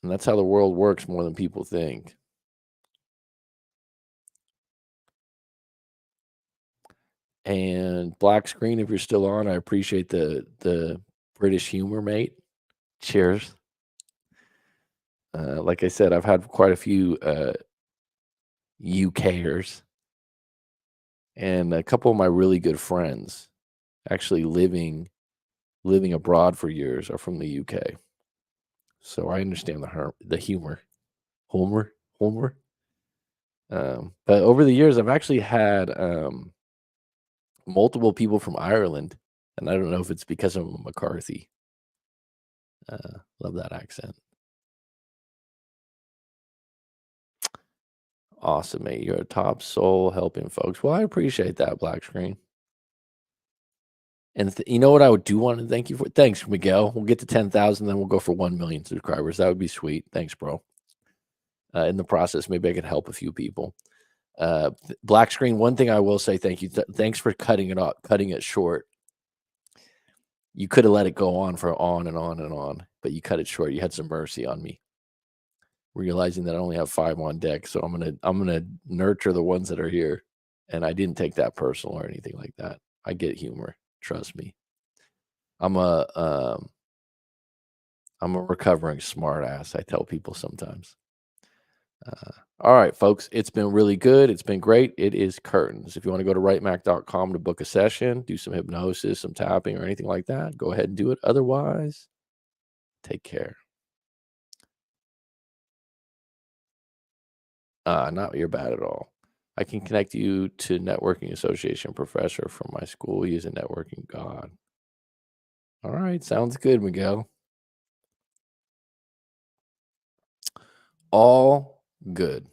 how the world works more than people think. And black screen, if you're still on, I appreciate the British humor, mate. Cheers. Like I said, I've had quite a few UKers, and a couple of my really good friends actually living abroad for years are from the UK. So I understand the humor. Homer, Homer. But over the years, I've actually had multiple people from Ireland, and I don't know if it's because of McCarthy. Love that accent. Awesome, mate. You're a top soul helping folks. Well, I appreciate that, black screen. And you know what I would do want to thank you for? Thanks, Miguel. We'll get to 10,000, then we'll go for 1 million subscribers. That would be sweet. Thanks, bro. In the process, maybe I could help a few people. Black screen. One thing I will say, thank you. Thanks for cutting it up, cutting it short. You could have let it go on for on and on and on, but you cut it short. You had some mercy on me, realizing that I only have 5 on deck. So I'm gonna nurture the ones that are here. And I didn't take that personal or anything like that. I get humor. Trust me. I'm a um, I'm a recovering smartass. I tell people sometimes. All right, folks, it's been really good. It's been great. It is curtains. If you want to go to rightmac.com to book a session, do some hypnosis, some tapping, or anything like that, go ahead and do it. Otherwise, take care. Not you're bad at all. I can connect you to networking association professor from my school. He is a networking god. All right, sounds good, Miguel. All good.